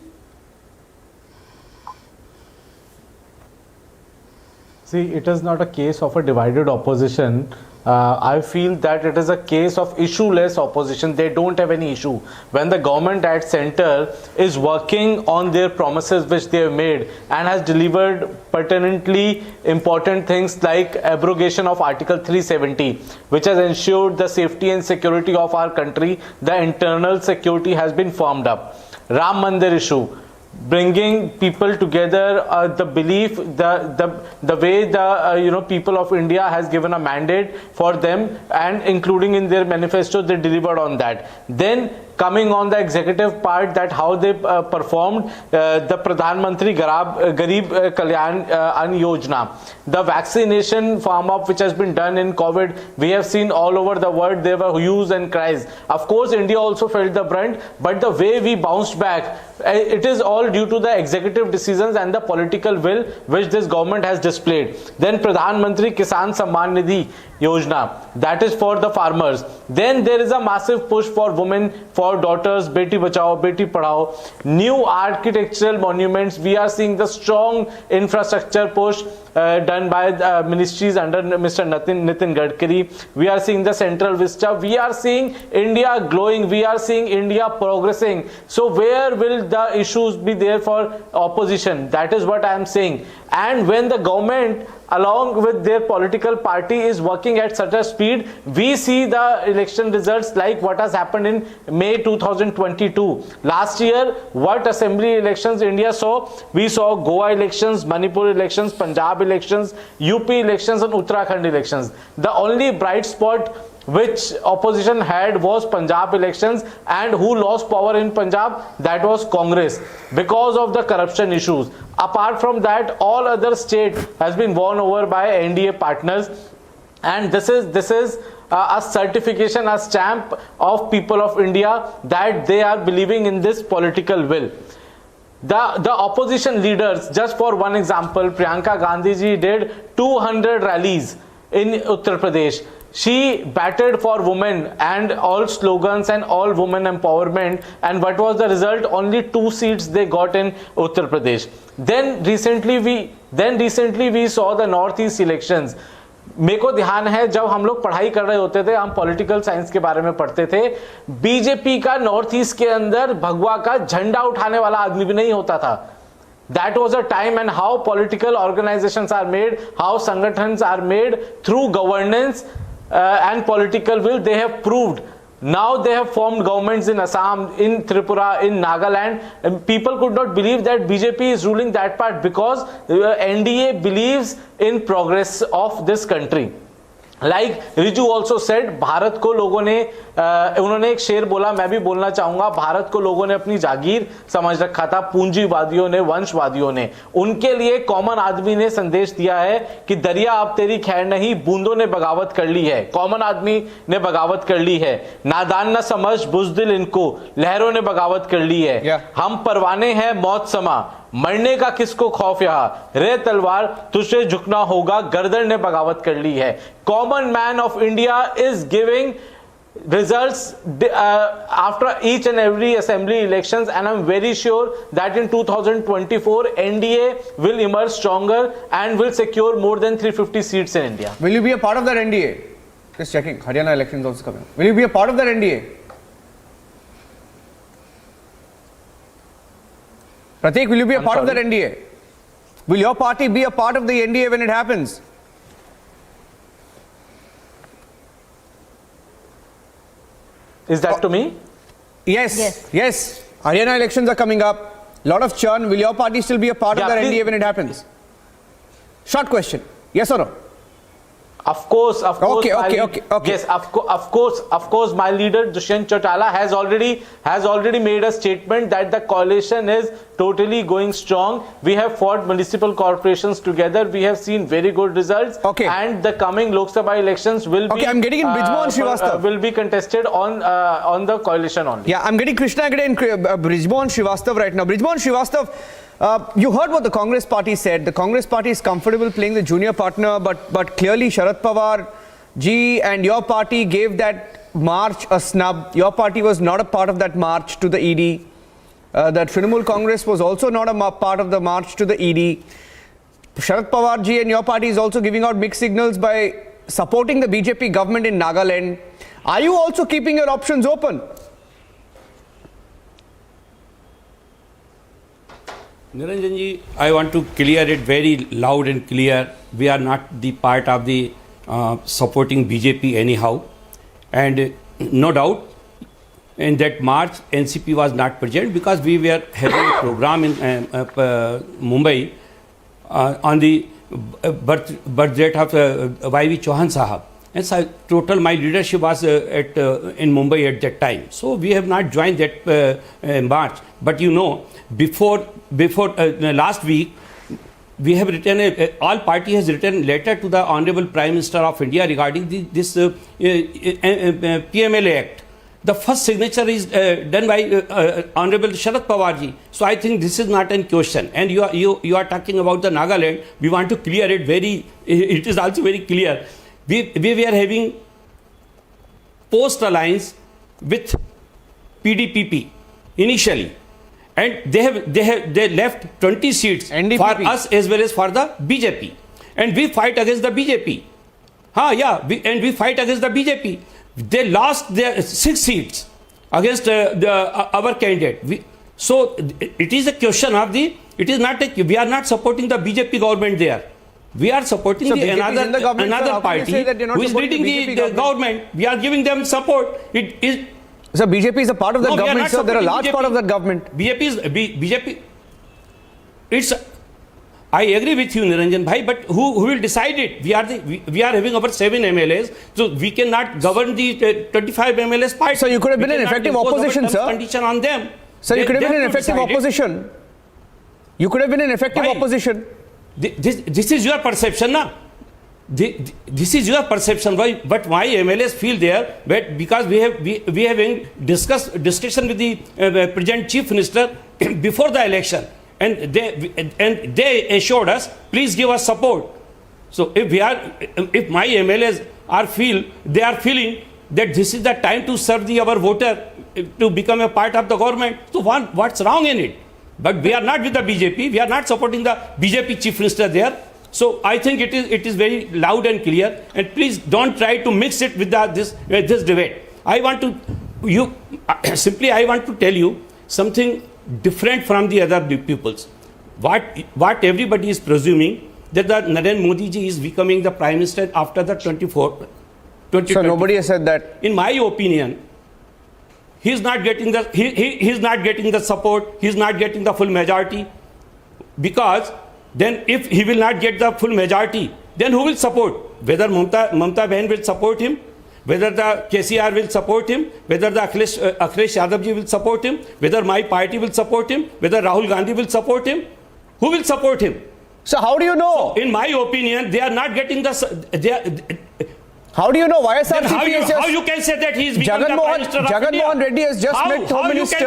S17: See, it is not a case of a divided opposition. I feel that it is a case of issue-less opposition. They don't have any issue. When the government at center is working on their promises which they have made and has delivered pertinently important things like abrogation of Article 370, which has ensured the safety and security of our country, the internal security has been firmed up. Ram Mandir issue, bringing people together, the belief, the way the people of India has given a mandate for them, and including in their manifesto, they delivered on that. Then coming on the executive part, that how they performed the Pradhan Mantri Garib Kalyan Ann Yojana, the vaccination farm up which has been done in COVID. We have seen all over the world there were hues and cries. Of course, India also felt the brunt, but the way we bounced back, it is all due to the executive decisions and the political will which this government has displayed. Then Pradhan Mantri Kisan Samman Nidhi Yojana, that is for the farmers. Then there is a massive push for women, for daughters, Beti Bachao, Beti Padhao, new architectural monuments. We are seeing the strong infrastructure push done by ministries under Mr. Nitin Gadkari. We are seeing the central vista. We are seeing India glowing. We are seeing India progressing. So where will the issues be there for opposition? That is what I am saying. And when the government along with their political party is working at such a speed, we see the election results like what has happened in May 2022. Last year, what assembly elections India saw? We saw Goa elections, Manipur elections, Punjab elections, UP elections and Uttarakhand elections. The only bright spot which opposition had was Punjab elections, and who lost power in Punjab? That was Congress, because of the corruption issues. Apart from that, all other state has been won over by NDA partners, and this is a certification, a stamp of people of India that they are believing in this political will. The opposition leaders, just for one example, Priyanka Gandhi ji did 200 rallies in Uttar Pradesh. She battled for women and all slogans and all women empowerment, and what was the result? Only 2 seats they got in Uttar Pradesh. Then recently we saw the Northeast elections. मेरे को ध्यान है जब हम लोग पढ़ाई कर रहे होते थे, हम पॉलिटिकल साइंस के बारे में पढ़ते थे, बीजेपी का नॉर्थ ईस्ट के अंदर भगवा का झंडा उठाने वाला आदमी भी नहीं होता था. That was a time, and how political organizations are made, how sangatans are made through governance and political will, they have proved. Now they have formed governments in Assam, in Tripura, in Nagaland, and people could not believe that BJP is ruling that part, because NDA believes in progress of this country. Like Riju also said, Bharat को लोगों ने उन्होंने एक शेर बोला, मैं भी बोलना चाहूंगा, भारत को लोगों ने अपनी जागीर समझ रखा था, पूंजीवादियों ने, वंशवादियों ने. उनके लिए कॉमन आदमी ने संदेश दिया है कि दरिया अब तेरी खैर नहीं, बूंदों ने बगावत कर ली है. कॉमन आदमी ने बगावत कर ली है. नादान न समझ बुज़दिल इनको, लहरों ने बगावत कर ली है. हम परवाने हैं मौत समा, मरने का किसको खौफ, यहाँ रे तलवार तुझे झुकना होगा, गर्दन ने बगावत कर ली है. Common man of India is giving results after each and every assembly elections, and I'm very sure that in 2024 NDA will emerge stronger and will secure more than 350 seats in India.
S2: Will you be a part of that NDA? Just checking, Haryana elections also coming. Will you be a part of that NDA? Prateek, will you be a part of that NDA? Will your party be a part of the NDA when it happens?
S17: Is that to me?
S2: Yes. Haryana elections are coming up. Lot of churn. Will your party still be a part of that NDA when it happens? Short question. Yes or no?
S17: Of course.
S2: Okay.
S17: Yes, of course. My leader Dushyant Chautala has already made a statement that the coalition is totally going strong. We have fought municipal corporations together. We have seen very good results.
S2: Okay.
S17: And the coming Lok Sabha elections will be.
S2: I'm getting in Brijmohan Srivastava.
S17: Will be contested on the coalition only.
S2: Yeah, I'm getting Krishna Agade in Brijmohan Srivastava right now. Brijmohan Srivastava. You heard what the Congress party said. The Congress party is comfortable playing the junior partner, but clearly Sharad Pawar ji and your party gave that march a snub. Your party was not a part of that march to the ED. That Trinamool Congress was also not a part of the march to the ED. Sharad Pawar ji and your party is also giving out mixed signals by supporting the BJP government in Nagaland. Are you also keeping your options open?
S5: Niranjan ji, I want to clear it very loud and clear. We are not the part of the supporting BJP anyhow. And no doubt, in that march, NCP was not present because we were having a program in Mumbai on the birth date of Y.V. Chauhan Sahab. and so total my leadership was in Mumbai at that time. So we have not joined that march. But you know, before last week, we have written all party has written letter to the Honorable Prime Minister of India regarding this PMLA Act. The first signature is done by Honorable Sharad Pawar ji. So I think this is not in question. And you are talking about the Nagaland. We want to clear it very. It is also very clear. We were having post alliance with PDPP initially. And they left 20 seats NDPP. For us as well as for the BJP, and we fight against the BJP. We fight against the BJP. They lost their 6 seats against our candidate. So it is a question of the. It is not. We are not supporting the BJP government there. We are supporting another party who is leading the government. We are giving them support. It is.
S2: So BJP is a part of that government, sir. They're a large part of that government.
S5: BJP. It's. I agree with you, Niranjan bhai, but who will decide it? We are having over 7 MLAs, so we cannot govern the 25 MLAs party.
S2: So you could have been an effective opposition, sir.
S5: Condition on them.
S2: So you could have been an effective opposition. You could have been an effective opposition.
S5: This is your perception, na? This is your perception. Why? But my MLAs feel there, but because we have discussion with the present Chief Minister before the election, and they assured us, please give us support. So if my MLAs are feeling that this is the time to serve our voter to become a part of the government, so what's wrong in it? But we are not with the BJP. We are not supporting the BJP Chief Minister there. So I think it is very loud and clear, and please don't try to mix it with this debate. I want to tell you something different from the other peoples. What everybody is presuming that the Narendra Modi ji is becoming the Prime Minister after the 2024.
S2: So nobody has said that.
S5: In my opinion, he is not getting the support. He is not getting the full majority, because then if he will not get the full majority, then who will support? Whether Mamata Bahan will support him, whether the KCR will support him, whether the Akhilesh Yadav ji will support him, whether my party will support him, whether Rahul Gandhi will support him, who will support him?
S2: So how do you know?
S5: So in my opinion, they are not getting the.
S2: How do you know? How
S5: you can say that he is becoming the Prime Minister of India?
S2: Jagan Mohan Reddy has just met Home Minister.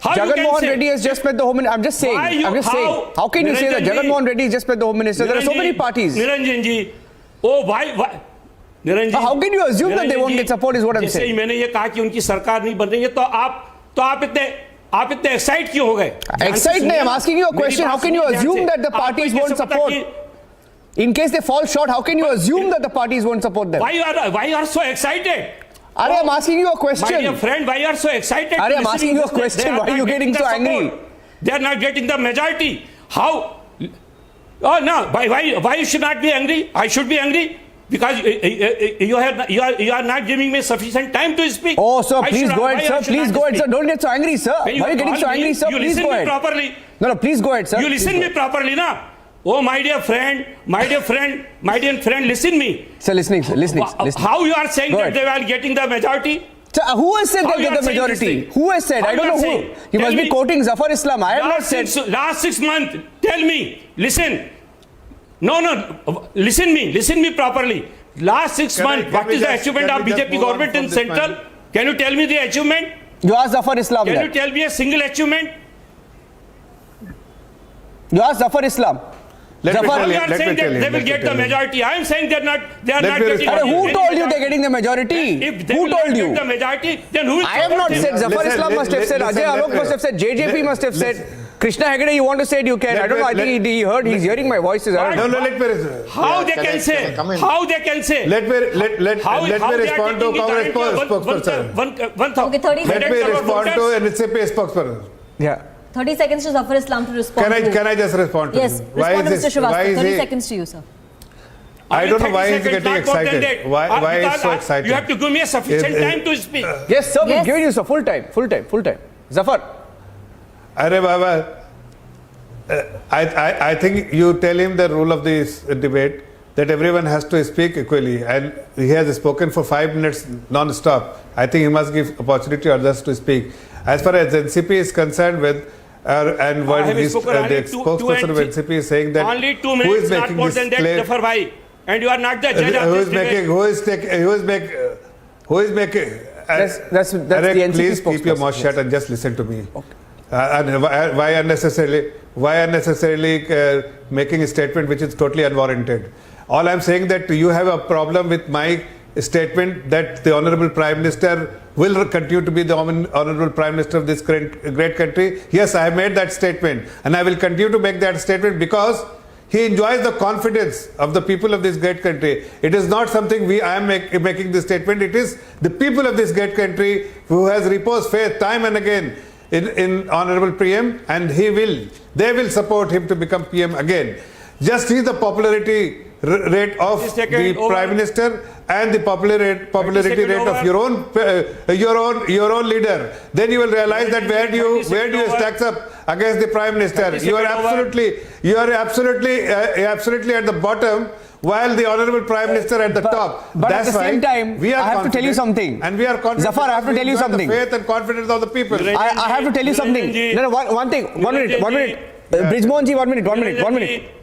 S2: Jagan Mohan Reddy has just met the Home Minister. I'm just saying. How can you say that Jagan Mohan Reddy has just met the Home Minister? There are so many parties.
S5: Niranjan ji, why? Niranjan,
S2: how can you assume that they won't get support? Is what I'm saying.
S5: मैंने ये कहा कि उनकी सरकार नहीं बन रही है, तो आप इतने excite क्यों हो गए?
S2: Excite नहीं. I'm asking you a question. How can you assume that the parties won't support? In case they fall short, how can you assume that the parties won't support them?
S5: Why you are so excited?
S2: I'm asking you a question.
S5: My dear friend, why you are so excited?
S2: I'm asking you a question. Why are you getting so angry?
S5: They are not getting the majority. How? Oh no! Why you should not be angry? I should be angry because you are not giving me sufficient time to speak.
S2: Oh, sir, please go ahead, sir. Please go ahead, sir. Don't get so angry, sir. Why are you getting so angry, sir? Please go ahead.
S5: Properly.
S2: No, please go ahead, sir.
S5: You listen me properly, na? Oh, my dear friend, listen me.
S2: Sir, listening.
S5: How you are saying that they are getting the majority?
S2: Sir, who has said they'll get the majority? Who has said? I don't know who. You must be quoting Zafar Islam. I have not said.
S5: Last 6 months, tell me, listen. No, listen me properly. Last 6 months, what is the achievement of BJP government in Central? Can you tell me the achievement?
S2: You ask Zafar Islam.
S5: Can you tell me a single achievement?
S2: You ask Zafar Islam.
S5: You are saying that they will get the majority. I am saying they are not getting.
S2: Who told you they are getting the majority?
S5: Who told you? The majority, then who will?
S2: I have not said. Zafar Islam must have said. Ajay Alok must have said. JJP must have said. Krishna Hegde, you want to say it, you can. I don't know. I think he heard. He's hearing my voices.
S8: Let me.
S5: How they can say? How they can say?
S8: Let me respond to Congress spokesperson.
S1: Okay, 30
S8: Let me respond to NCP spokesperson.
S2: Yeah.
S1: 30 seconds to Zafar Islam to respond.
S8: Can I just respond to
S1: him? Yes, respond to Mr. Srivastava. 30 seconds to you, sir.
S8: I don't know why he's getting excited. Why he's so excited?
S5: You have to give me a sufficient time to speak.
S2: Yes, sir. We'll give you sir full time. Zafar.
S8: Arey Baba, I think you tell him the rule of this debate that everyone has to speak equally, and he has spoken for 5 minutes non-stop. I think he must give opportunity to others to speak. As far as NCP is concerned, and what the spokesperson of NCP is saying that
S5: only 2 minutes, not more than that, Zafar bhai, and you are not the judge of this debate.
S8: Who is making?
S2: That's
S8: Eric,
S2: the NCP
S8: please keep your mouth shut and just listen to me. Okay. And why unnecessarily making a statement which is totally unwarranted? All I'm saying that you have a problem with my statement that the Honorable Prime Minister will continue to be the Honorable Prime Minister of this great country. Yes, I have made that statement, and I will continue to make that statement because he enjoys the confidence of the people of this great country. It is not something I am making this statement. It is the people of this great country who has reposed faith time and again in Honorable PM, and they will support him to become PM again. Just see the popularity rate of the Prime Minister and the popularity rate of your own leader. Then you will realize that where do you stack up against the Prime Minister. You are absolutely at the bottom, while the Honorable Prime Minister at the top.
S2: But at the same time, I have to tell you something.
S8: And we are confident.
S2: Zafar, I have to tell you something.
S8: The faith and confidence of the people.
S2: I have to tell you something. No, one minute. Brijmohan ji, 1 minute.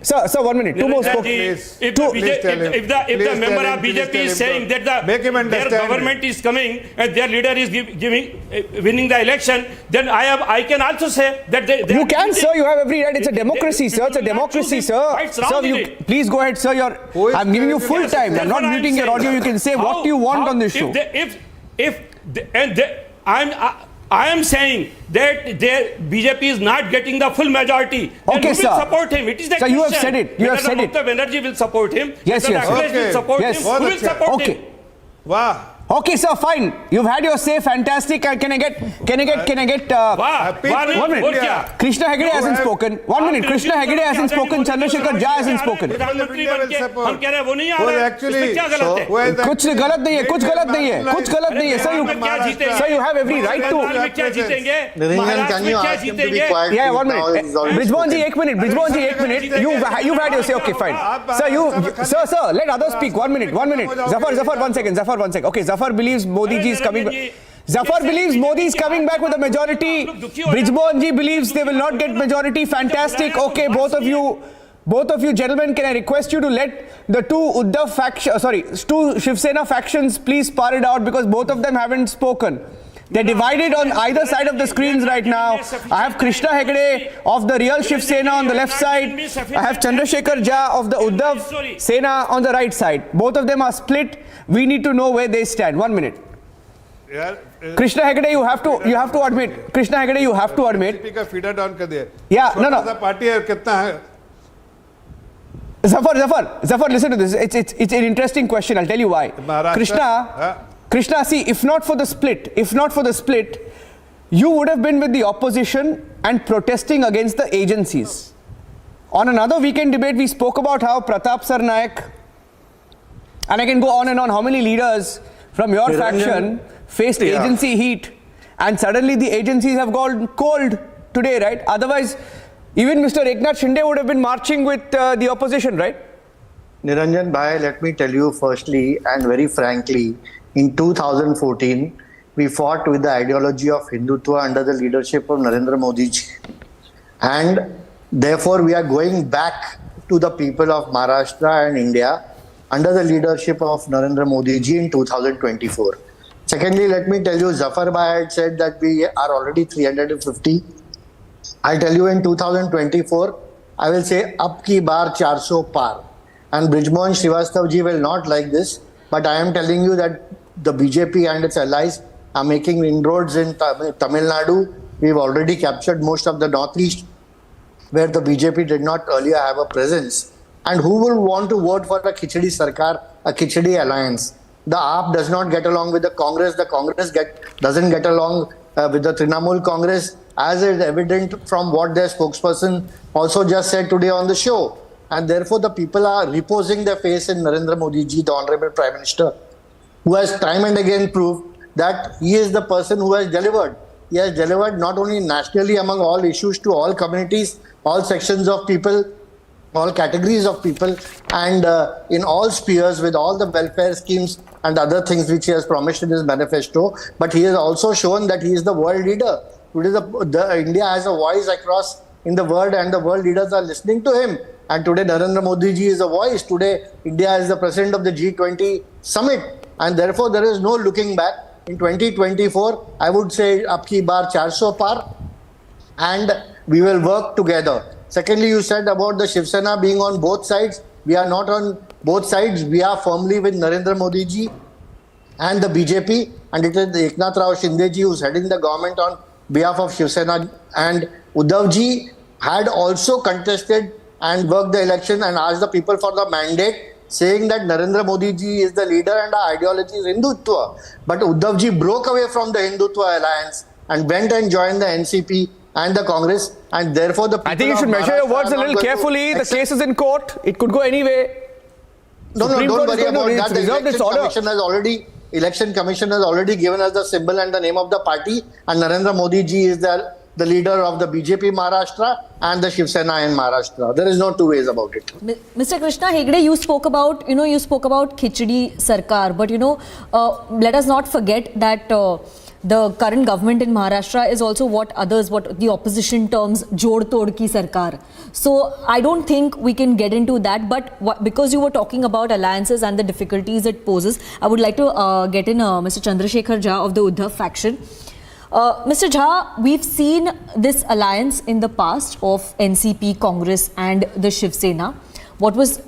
S2: Sir, 1 minute. Two more spokes.
S5: If the member of BJP is saying that their government is coming and their leader is winning the election, then I can also say that
S2: you can, sir. You have every right. It's a democracy, sir. It's a democracy, sir. Sir, please go ahead, sir. I'm giving you full time. I'm not muting your audio. You can say what you want on this show.
S5: I am saying that BJP is not getting the full majority.
S2: Okay,
S5: sir. Will support him. It is the
S2: question. You have said it. You have said it.
S5: Mamata Banerjee will support him.
S2: Yes.
S5: Will support him. Who will support him?
S8: Wow.
S2: Okay, sir, fine. You've had your say, fantastic. Can I get 1 minute? Krishna Hegde hasn't spoken. 1 minute. Krishna Hegde hasn't spoken. Chandrasekhar Jha hasn't spoken. कुछ गलत नहीं है. Sir, you have every right to. Yeah, 1 minute. Brijmohan ji, 1 minute. You've had your say. Okay, fine. Sir, let others speak. 1 minute. Zafar, 1 second. Okay, Zafar believes Modi ji is coming back. Zafar believes Modi is coming back with a majority. Brijmohan ji believes they will not get majority. Fantastic. Okay, both of you gentlemen, can I request you to let the two Shiv Sena factions please spar it out, because both of them haven't spoken. They're divided on either side of the screens right now. I have Krishna Hegde of the real Shiv Sena on the left side. I have Chandrasekhar Jha of the Uddhav Sena on the right side. Both of them are split. We need to know where they stand. 1 minute. Krishna Hegde, you have to admit. Krishna Hegde, you have to admit. Yeah, no. Zafar, listen to this. It's an interesting question. I'll tell you why. Krishna, see, if not for the split, you would have been with the opposition and protesting against the agencies. On another weekend debate, we spoke about how Pratap Sarnaik, and I can go on and on, how many leaders from your faction faced agency heat, and suddenly the agencies have gone cold today, right? Otherwise, even Mr. Eknath Shinde would have been marching with the opposition, right?
S18: Niranjan Bhai, let me tell you firstly and very frankly, in 2014, we fought with the ideology of Hindutva under the leadership of Narendra Modi ji. And therefore, we are going back to the people of Maharashtra and India under the leadership of Narendra Modi ji in 2024. Secondly, let me tell you, Zafar Bhai had said that we are already 350. I'll tell you in 2024, I will say, up ki baar 400 par. And Brijmohan Srivastav ji will not like this, but I am telling you that the BJP and its allies are making inroads in Tamil Nadu. We've already captured most of the Northeast, where the BJP did not earlier have a presence. And who will want to vote for a Khichdi Sarkar, a Khichdi alliance? The AAP does not get along with the Congress doesn't get along with the Trinamool Congress, as is evident from what their spokesperson also just said today on the show. And therefore, the people are reposing their faith in Narendra Modi ji, the Honorable Prime Minister, who has time and again proved that he is the person who has delivered. He has delivered not only nationally among all issues to all communities, all sections of people, all categories of people and in all spheres with all the welfare schemes and other things which he has promised in his manifesto. But he has also shown that he is the world leader. Today, India has a voice across in the world, and the world leaders are listening to him. And today, Narendra Modi ji is a voice. Today, India is the president of the G20 summit, and therefore there is no looking back. In 2024, I would say, abki baar 400 par, and we will work together. Secondly, you said about the Shiv Sena being on both sides. We are not on both sides. We are firmly with Narendra Modi ji and the BJP, and it is Eknath Rao Shinde ji who is heading the government on behalf of Shiv Sena. And Uddhav ji had also contested and worked the election and asked the people for the mandate, saying that Narendra Modi ji is the leader and our ideology is Hindutva. But Uddhav ji broke away from the Hindutva alliance and went and joined the NCP and the Congress, and therefore the people
S2: I think you should measure your words a little carefully. The case is in court. It could go anyway.
S18: No,
S2: Supreme
S18: don't
S2: Court
S18: worry
S2: is going
S18: about
S2: to
S18: that. The
S2: reserve its order.
S18: Election Commission has already given us the symbol and the name of the party, and Narendra Modi ji is the leader of the BJP Maharashtra and the Shiv Sena in Maharashtra. There is no two ways about it.
S1: Mr. Krishna Hegde, you spoke about Khichdi Sarkar, but let us not forget that the current government in Maharashtra is also what the opposition terms Jod Tod Ki Sarkar. So I don't think we can get into that, but because you were talking about alliances and the difficulties it poses, I would like to get in Mr. Chandrasekhar Jha of the Uddhav faction. Mr. Jha, we've seen this alliance in the past of NCP, Congress and the Shiv Sena, what was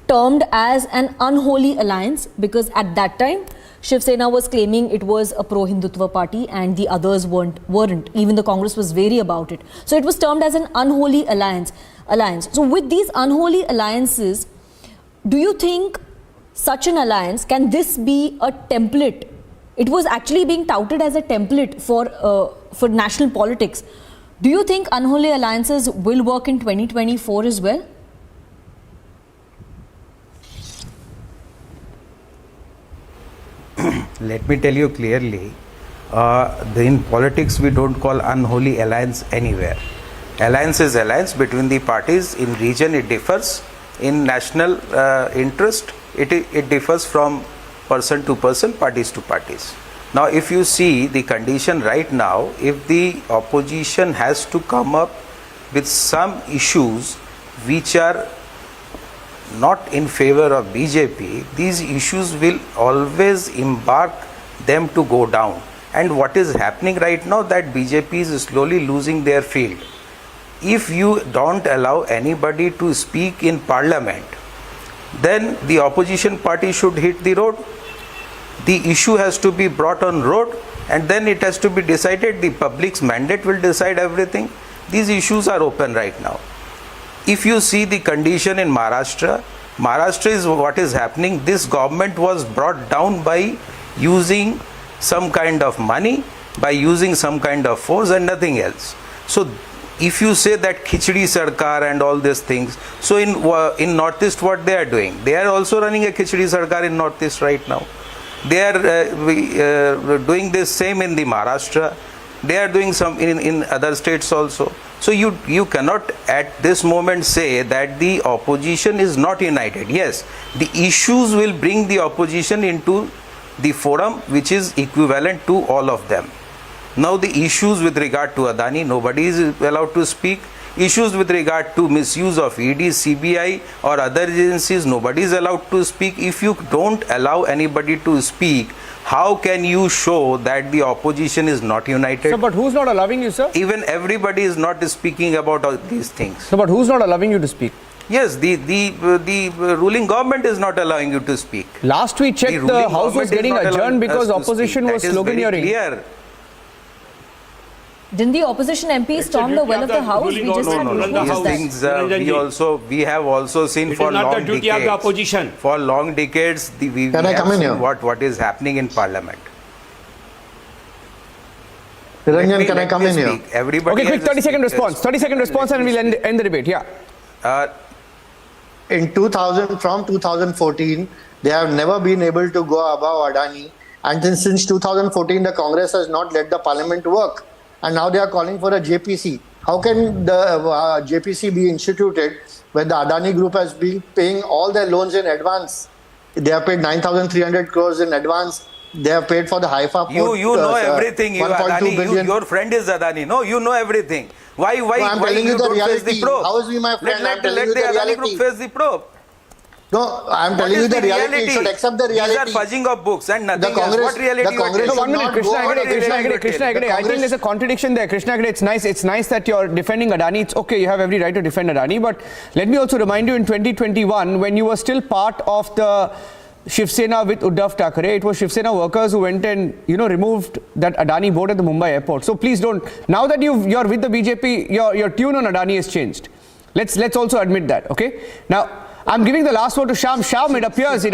S1: termed as an unholy alliance, because at that time Shiv Sena was claiming it was a pro-Hindutva party and the others weren't. Even the Congress was wary about it. So it was termed as an unholy alliance. So with these unholy alliances, do you think such an alliance, can this be a template? It was actually being touted as a template for national politics. Do you think unholy alliances will work in 2024 as well?
S19: Let me tell you clearly, in politics we don't call unholy alliance anywhere. Alliance is alliance between the parties. In region it differs. In national interest it differs from person to person, parties to parties. Now if you see the condition right now, if the opposition has to come up with some issues which are not in favor of BJP, these issues will always embark them to go down. And what is happening right now, that BJP is slowly losing their field. If you don't allow anybody to speak in parliament, then the opposition party should hit the road. The issue has to be brought on road, and then it has to be decided. The public's mandate will decide everything. These issues are open right now. If you see the condition in Maharashtra is what is happening. This government was brought down by using some kind of money, by using some kind of force and nothing else. So if you say that Khichdi Sarkar and all these things, so in Northeast what they are doing? They are also running a Khichdi Sarkar in Northeast right now. They are doing this same in the Maharashtra. They are doing some in other states also. So you cannot at this moment say that the opposition is not united. Yes, the issues will bring the opposition into the forum which is equivalent to all of them. Now the issues with regard to Adani, nobody is allowed to speak. Issues with regard to misuse of ED, CBI or other agencies, nobody is allowed to speak. If you don't allow anybody to speak, how can you show that the opposition is not united?
S2: So, but who's not allowing you, sir?
S19: Even everybody is not speaking about all these things.
S2: So, but who's not allowing you to speak?
S19: Yes, the ruling government is not allowing you to speak.
S2: Last we checked, the House was getting adjourned because opposition was sloganeering.
S1: Didn't the opposition MP storm the well of the House? We just had
S19: these things we have also seen for long decades. It is not the duty of the opposition. For long decades, we have seen what is happening in Parliament.
S18: Niranjan, can I come in here?
S19: Everybody
S2: okay, quick 30-second response. 30-second response and we'll end the debate. Yeah.
S18: From 2014, they have never been able to go above Adani. And since 2014, the Congress has not let the Parliament work. And now they are calling for a JPC. How can the JPC be instituted when the Adani Group has been paying all their loans in advance? They have paid 9,300 crores in advance. They have paid for the Haifa port.
S19: You know everything. You
S18: 1.2 billion.
S19: Your friend is Adani. No, you know everything. Why
S18: No, I'm telling you the
S19: don't face
S18: reality.
S19: the probe?
S18: How is he my friend?
S19: Let
S18: I'm telling you
S19: the
S18: the
S19: Adani
S18: reality.
S19: Group face the probe.
S18: No, I'm telling you the reality. You should accept the reality.
S19: These are fudging of books and nothing
S18: The Congress,
S19: else. What reality
S18: the Congress
S19: you
S2: No, 1 minute, Krishna Agade, Krishna Agade. I think there's a contradiction there. Krishna Agade, it's nice that you're defending Adani. It's okay, you have every right to defend Adani. But let me also remind you, in 2021, when you were still part of the Shiv Sena with Uddhav Thackeray, it was Shiv Sena workers who went and removed that Adani board at the Mumbai airport. So please don't. Now that you're with the BJP, your tune on Adani has changed. Let's also admit that. Okay. Now I'm giving the last word to Shyam. Shyam, it appears.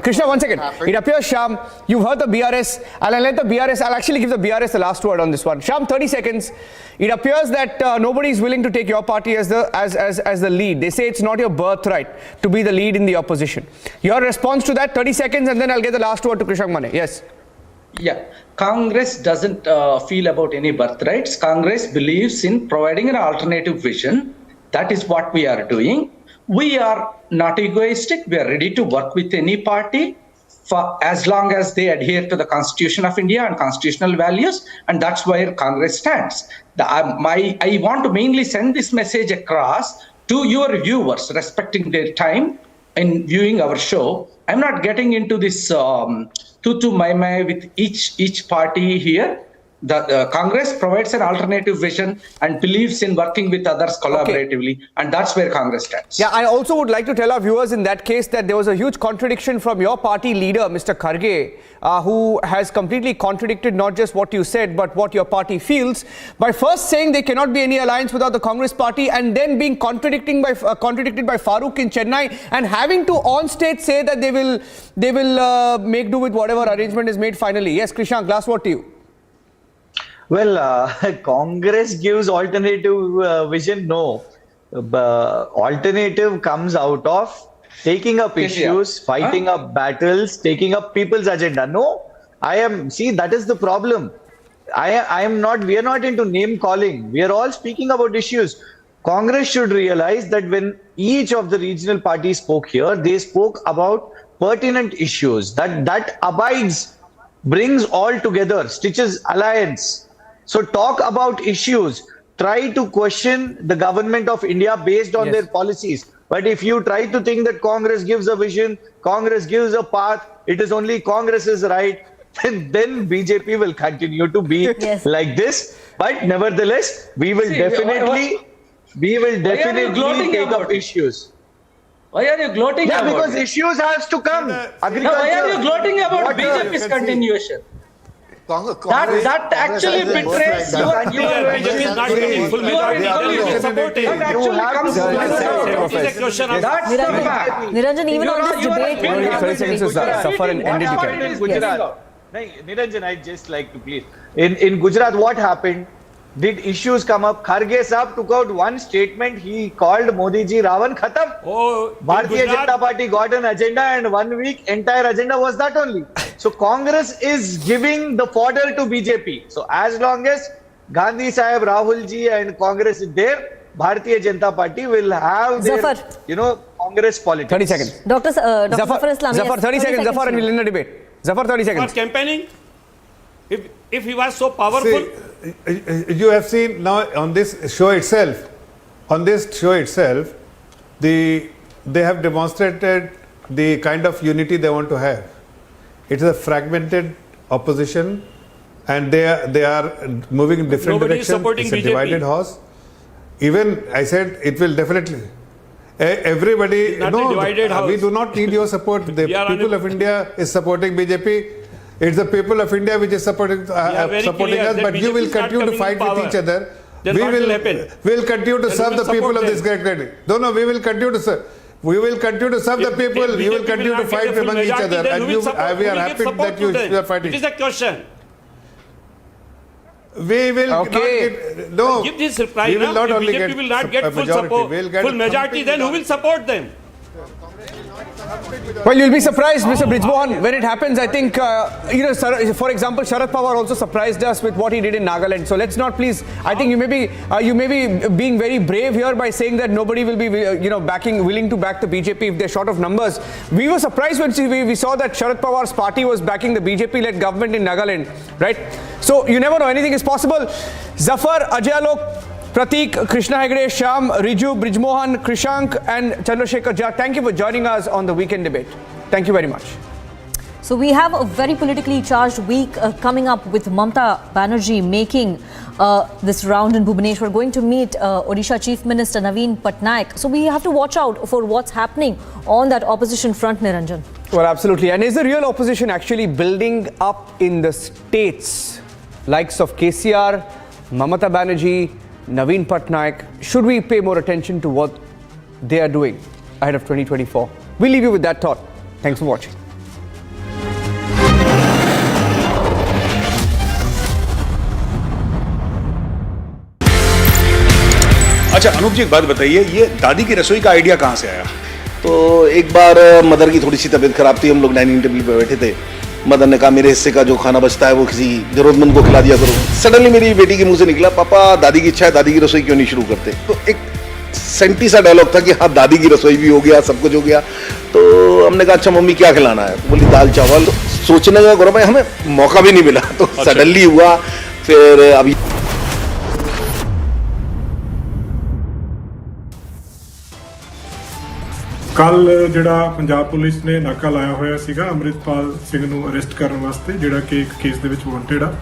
S2: Krishna, 1 second. It appears, Shyam, you've heard the BRS. I'll actually give the BRS the last word on this one. Shyam, 30 seconds. It appears that nobody is willing to take your party as the lead. They say it's not your birthright to be the lead in the opposition. Your response to that, 30 seconds, and then I'll get the last word to Krishna Mane. Yes.
S15: Yeah, Congress doesn't feel about any birthrights. Congress believes in providing an alternative vision. That is what we are doing. We are not egoistic. We are ready to work with any party for as long as they adhere to the Constitution of India and constitutional values, and that's where Congress stands. I want to mainly send this message across to your viewers, respecting their time in viewing our show. I'm not getting into this tutu mai with each party here. The Congress provides an alternative vision and believes in working with others collaboratively, and that's where Congress stands.
S2: Yeah, I also would like to tell our viewers in that case that there was a huge contradiction from your party leader, Mr. Kharge, who has completely contradicted not just what you said, but what your party feels, by first saying there cannot be any alliance without the Congress party, and then being contradicted by Farooq in Chennai, and having to on stage say that they will make do with whatever arrangement is made finally. Yes, Krishank, last word to you.
S12: Well, Congress gives alternative vision. No, alternative comes out of taking up issues, fighting up battles, taking up people's agenda. No, that is the problem. We are not into name calling. We are all speaking about issues. Congress should realize that when each of the regional parties spoke here, they spoke about pertinent issues that abides, brings all together, stitches alliance. So talk about issues, try to question the government of India based on their policies. But if you try to think that Congress gives a vision, Congress gives a path, it is only Congress is right, then BJP will continue to be like this. But nevertheless, we will definitely take up issues.
S15: Why are you gloating about
S12: because issues has to come.
S15: Why are you gloating about BJP's continuation? That actually betrays you.
S5: BJP is not getting full majority. You can support it.
S15: That's the fact.
S1: Niranjan, even on this debate,
S12: Niranjan, I'd just like to please. In Gujarat, what happened? Did issues come up? Kharge Saab took out one statement. He called Modi ji Ravan Khatam. Bharatiya Janata Party got an agenda, and 1 week entire agenda was that only. So Congress is giving the fodder to BJP. So as long as Gandhi Sahib, Rahul ji and Congress is there, Bharatiya Janata Party will have their, Congress politics.
S2: 30 seconds.
S1: Dr. Zafar Islam.
S2: Zafar, 30 seconds, Zafar, and we'll end the debate. Zafar, 30 seconds.
S5: For campaigning, if he was so powerful.
S8: See, you have seen now on this show itself, they have demonstrated the kind of unity they want to have. It is a fragmented opposition, and they are moving in different directions. It's a divided horse. Even I said it will definitely. Everybody, we do not need your support. The people of India is supporting BJP. It's the people of India which is supporting us, but you will continue to fight with each other. We will continue to serve the people of this great country. No, we will continue to serve. We will continue to serve the people. You will continue to fight among each other, and we are happy that you are fighting.
S5: It is a question.
S8: We will not get, no.
S5: Give this reply.
S8: We will not only
S5: BJP
S8: get
S5: will not get full
S8: majority.
S5: support,
S8: We'll get
S5: full majority. Then who will support them?
S2: Well, you'll be surprised, Mr. Brijmohan, when it happens. I think, for example, Sharad Pawar also surprised us with what he did in Nagaland. So let's not, please. I think you may be being very brave here by saying that nobody will be, willing to back the BJP if they're short of numbers. We were surprised when we saw that Sharad Pawar's party was backing the BJP-led government in Nagaland, right? So you never know, anything is possible. Zafar, Ajay Alok, Pratik, Krishna Hegde, Shyam, Riju, Brijmohan, Krishank and Chandrasekhar Jha, thank you for joining us on the weekend debate. Thank you very much.
S1: So we have a very politically charged week coming up with Mamata Banerjee making this round in Bhubaneswar. We're going to meet Odisha Chief Minister Naveen Patnaik. So we have to watch out for what's happening on that opposition front, Niranjan.
S2: Well, absolutely. And is the real opposition actually building up in the states, likes of KCR, Mamata Banerjee, Naveen Patnaik? Should we pay more attention to what they are doing ahead of 2024? We'll leave you with that thought. Thanks for watching.
S16: अच्छा अनूप जी एक बात बताइए, ये दादी की रसोई का idea कहाँ से आया?
S20: तो एक बार मदर की थोड़ी सी तबीयत खराब थी, हम लोग डाइनिंग टेबल पे बैठे थे, मदर ने कहा मेरे हिस्से का जो खाना बचता है वो किसी जरूरतमंद को खिला दिया करो। सडनली मेरी बेटी के मुंह से निकला, पापा दादी की इच्छा है, दादी की रसोई क्यों नहीं शुरू करते? तो एक सेंटी सा डायलॉग था कि हाँ दादी की रसोई भी हो गया, सब कुछ हो गया। तो हमने कहा अच्छा मम्मी क्या खिलाना है? तो बोली दाल चावल। तो सोचने का गौरव भाई हमें मौका भी नहीं मिला, तो सडनली हुआ। फिर अभी
S21: ਕੱਲ ਜਿਹੜਾ ਪੰਜਾਬ ਪੁਲਿਸ ਨੇ ਨਾਕਾ ਲਾਇਆ ਹੋਇਆ ਸੀਗਾ ਅੰਮ੍ਰਿਤਪਾਲ ਸਿੰਘ ਨੂੰ ਅਰੈਸਟ ਕਰਨ ਵਾਸਤੇ, ਜਿਹੜਾ ਕਿ ਇੱਕ ਕੇਸ ਦੇ ਵਿੱਚ ਵਾਂਟਡ ਆ,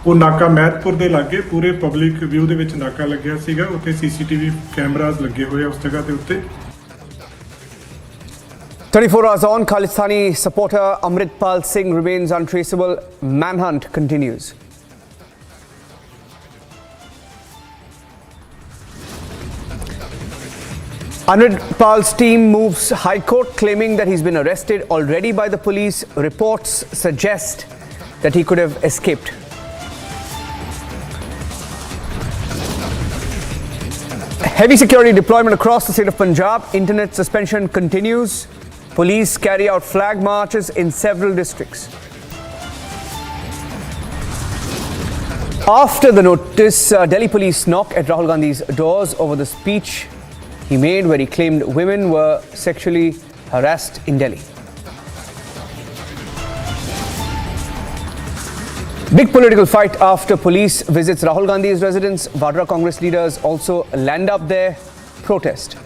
S21: ਉਹ ਨਾਕਾ ਮਹਿਤਪੁਰ ਦੇ ਲਾਗੇ ਪੂਰੇ ਪਬਲਿਕ ਵਿਊ ਦੇ ਵਿੱਚ ਨਾਕਾ ਲੱਗਿਆ ਸੀਗਾ। ਉੱਥੇ ਸੀਸੀਟੀਵੀ ਕੈਮਰਾਜ਼ ਲੱਗੇ ਹੋਏ ਆ ਉਸ ਜਗ੍ਹਾ ਦੇ ਉੱਤੇ।
S2: 34 hours on, Khalistani supporter Amritpal Singh remains untraceable. Manhunt continues. Amritpal's team moves High Court, claiming that he's been arrested already by the police. Reports suggest that he could have escaped. Heavy security deployment across the state of Punjab. Internet suspension continues. Police carry out flag marches in several districts. After the notice, Delhi police knock at Rahul Gandhi's doors over the speech he made where he claimed women were sexually harassed in Delhi. Big political fight after police visits Rahul Gandhi's residence. Vadra Congress leaders also land up there, protest.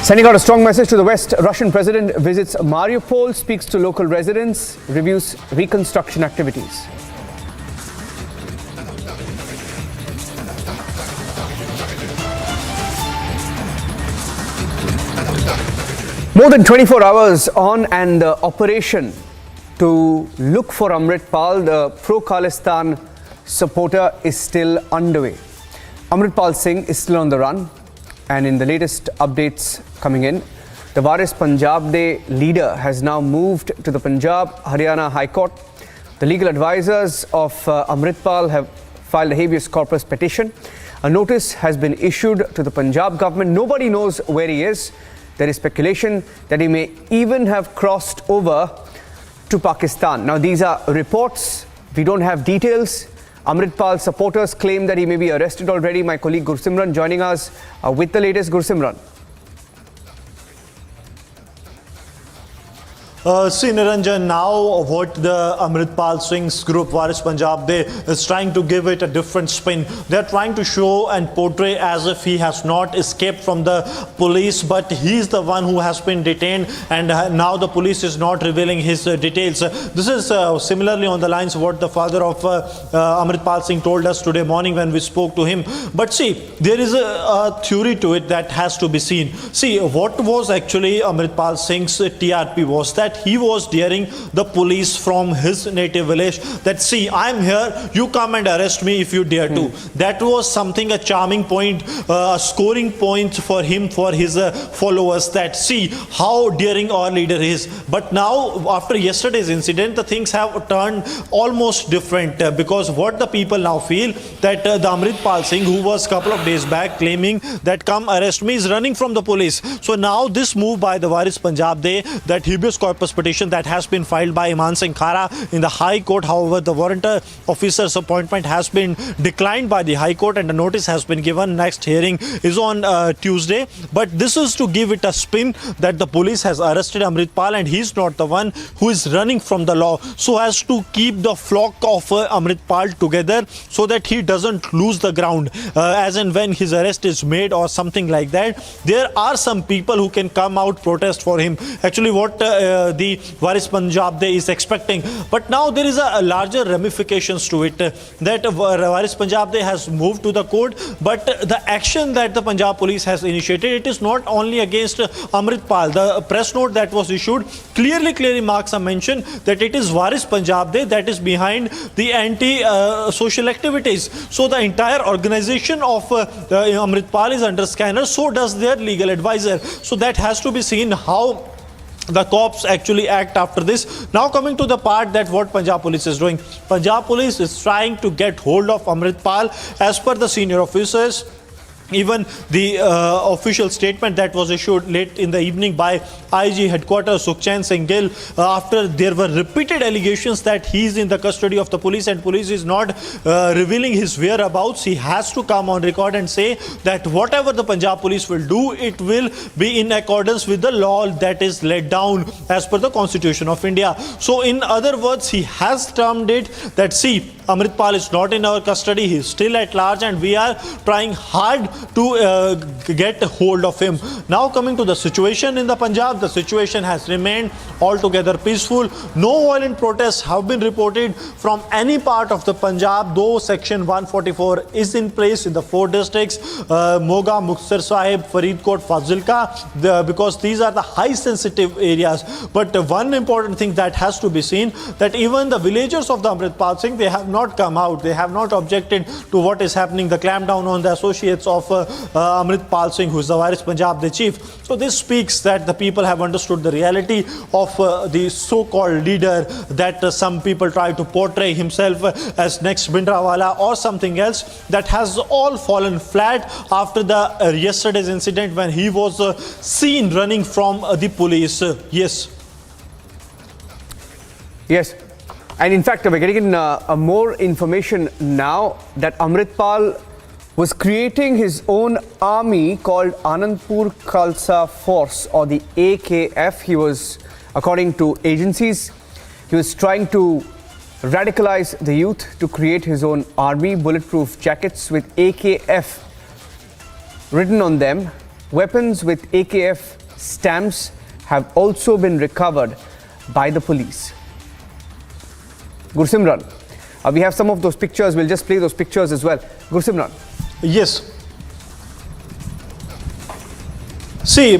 S2: Sending out a strong message to the West, Russian president visits Mariupol, speaks to local residents, reviews reconstruction activities. More than 24 hours on and the operation to look for Amritpal, the pro-Khalistan supporter, is still underway. Amritpal Singh is still on the run, and in the latest updates coming in, the Waris Punjab Day leader has now moved to the Punjab Haryana High Court. The legal advisors of Amritpal have filed a habeas corpus petition. A notice has been issued to the Punjab government. Nobody knows where he is. There is speculation that he may even have crossed over to Pakistan. Now, these are reports. We don't have details. Amritpal supporters claim that he may be arrested already. My colleague Gursimran joining us with the latest. Gursimran.
S22: See Niranjan, now what the Amritpal Singh's group Waris Punjab Day is trying to give it a different spin. They're trying to show and portray as if he has not escaped from the police, but he's the one who has been detained, and now the police is not revealing his details. This is similarly on the lines of what the father of Amritpal Singh told us today morning when we spoke to him. But see, there is a theory to it that has to be seen. See, what was actually Amritpal Singh's TRP was that that he was daring the police from his native village that, see, I'm here, you come and arrest me if you dare to. That was something, a charming point, a scoring point for him, for his followers, that see how daring our leader is. But now, after yesterday's incident, the things have turned almost different because what the people now feel that the Amritpal Singh, who was a couple of days back claiming that come arrest me, is running from the police. So now this move by the Waris Punjab De, that habeas corpus petition that has been filed by Iman Singh Khara in the High Court, however, the warrant officer's appointment has been declined by the High Court and a notice has been given. Next hearing is on Tuesday. But this is to give it a spin that the police has arrested Amritpal and he's not the one who is running from the law, so as to keep the flock of Amritpal together so that he doesn't lose the ground as and when his arrest is made or something like that. There are some people who can come out protest for him, actually what the Waris Punjab De is expecting. But now there is a larger ramifications to it that Waris Punjab De has moved to the court, but the action that the Punjab police has initiated, it is not only against Amritpal. The press note that was issued clearly marks a mention that it is Waris Punjab De that is behind the anti-social activities. So the entire organization of Amritpal is under scanner, so does their legal advisor. So that has to be seen how the cops actually act after this. Now coming to the part that what Punjab police is doing. Punjab police is trying to get hold of Amritpal as per the senior officers. Even the official statement that was issued late in the evening by IG headquarters Sukhchand Singh Gill, after there were repeated allegations that he is in the custody of the police and police is not revealing his whereabouts, he has to come on record and say that whatever the Punjab police will do, it will be in accordance with the law that is laid down as per the Constitution of India. So in other words, he has termed it that, see, Amritpal is not in our custody, he is still at large and we are trying hard to get hold of him. Now coming to the situation in the Punjab, the situation has remained altogether peaceful. No violent protests have been reported from any part of the Punjab, though Section 144 is in place in the 4 districts, Moga, Muktsar Sahib, Faridkot, Fazilka, because these are the high sensitive areas. But one important thing that has to be seen, that even the villagers of the Amritpal Singh, they have not come out, they have not objected to what is happening, the clampdown on the associates of Amritpal Singh, who is the Waris Punjab De chief. So this speaks that the people have understood the reality of the so-called leader, that some people try to portray himself as next Bhindranwala or something else. That has all fallen flat after the yesterday's incident when he was seen running from the police. Yes.
S2: Yes. And in fact, we're getting in more information now that Amritpal was creating his own army called Anandpur Khalsa Force, or the AKF. He was, according to agencies, he was trying to radicalize the youth to create his own army. Bulletproof jackets with AKF written on them. Weapons with AKF stamps have also been recovered by the police. Gursimran, we have some of those pictures. We'll just play those pictures as well. Gursimran.
S22: Yes. See,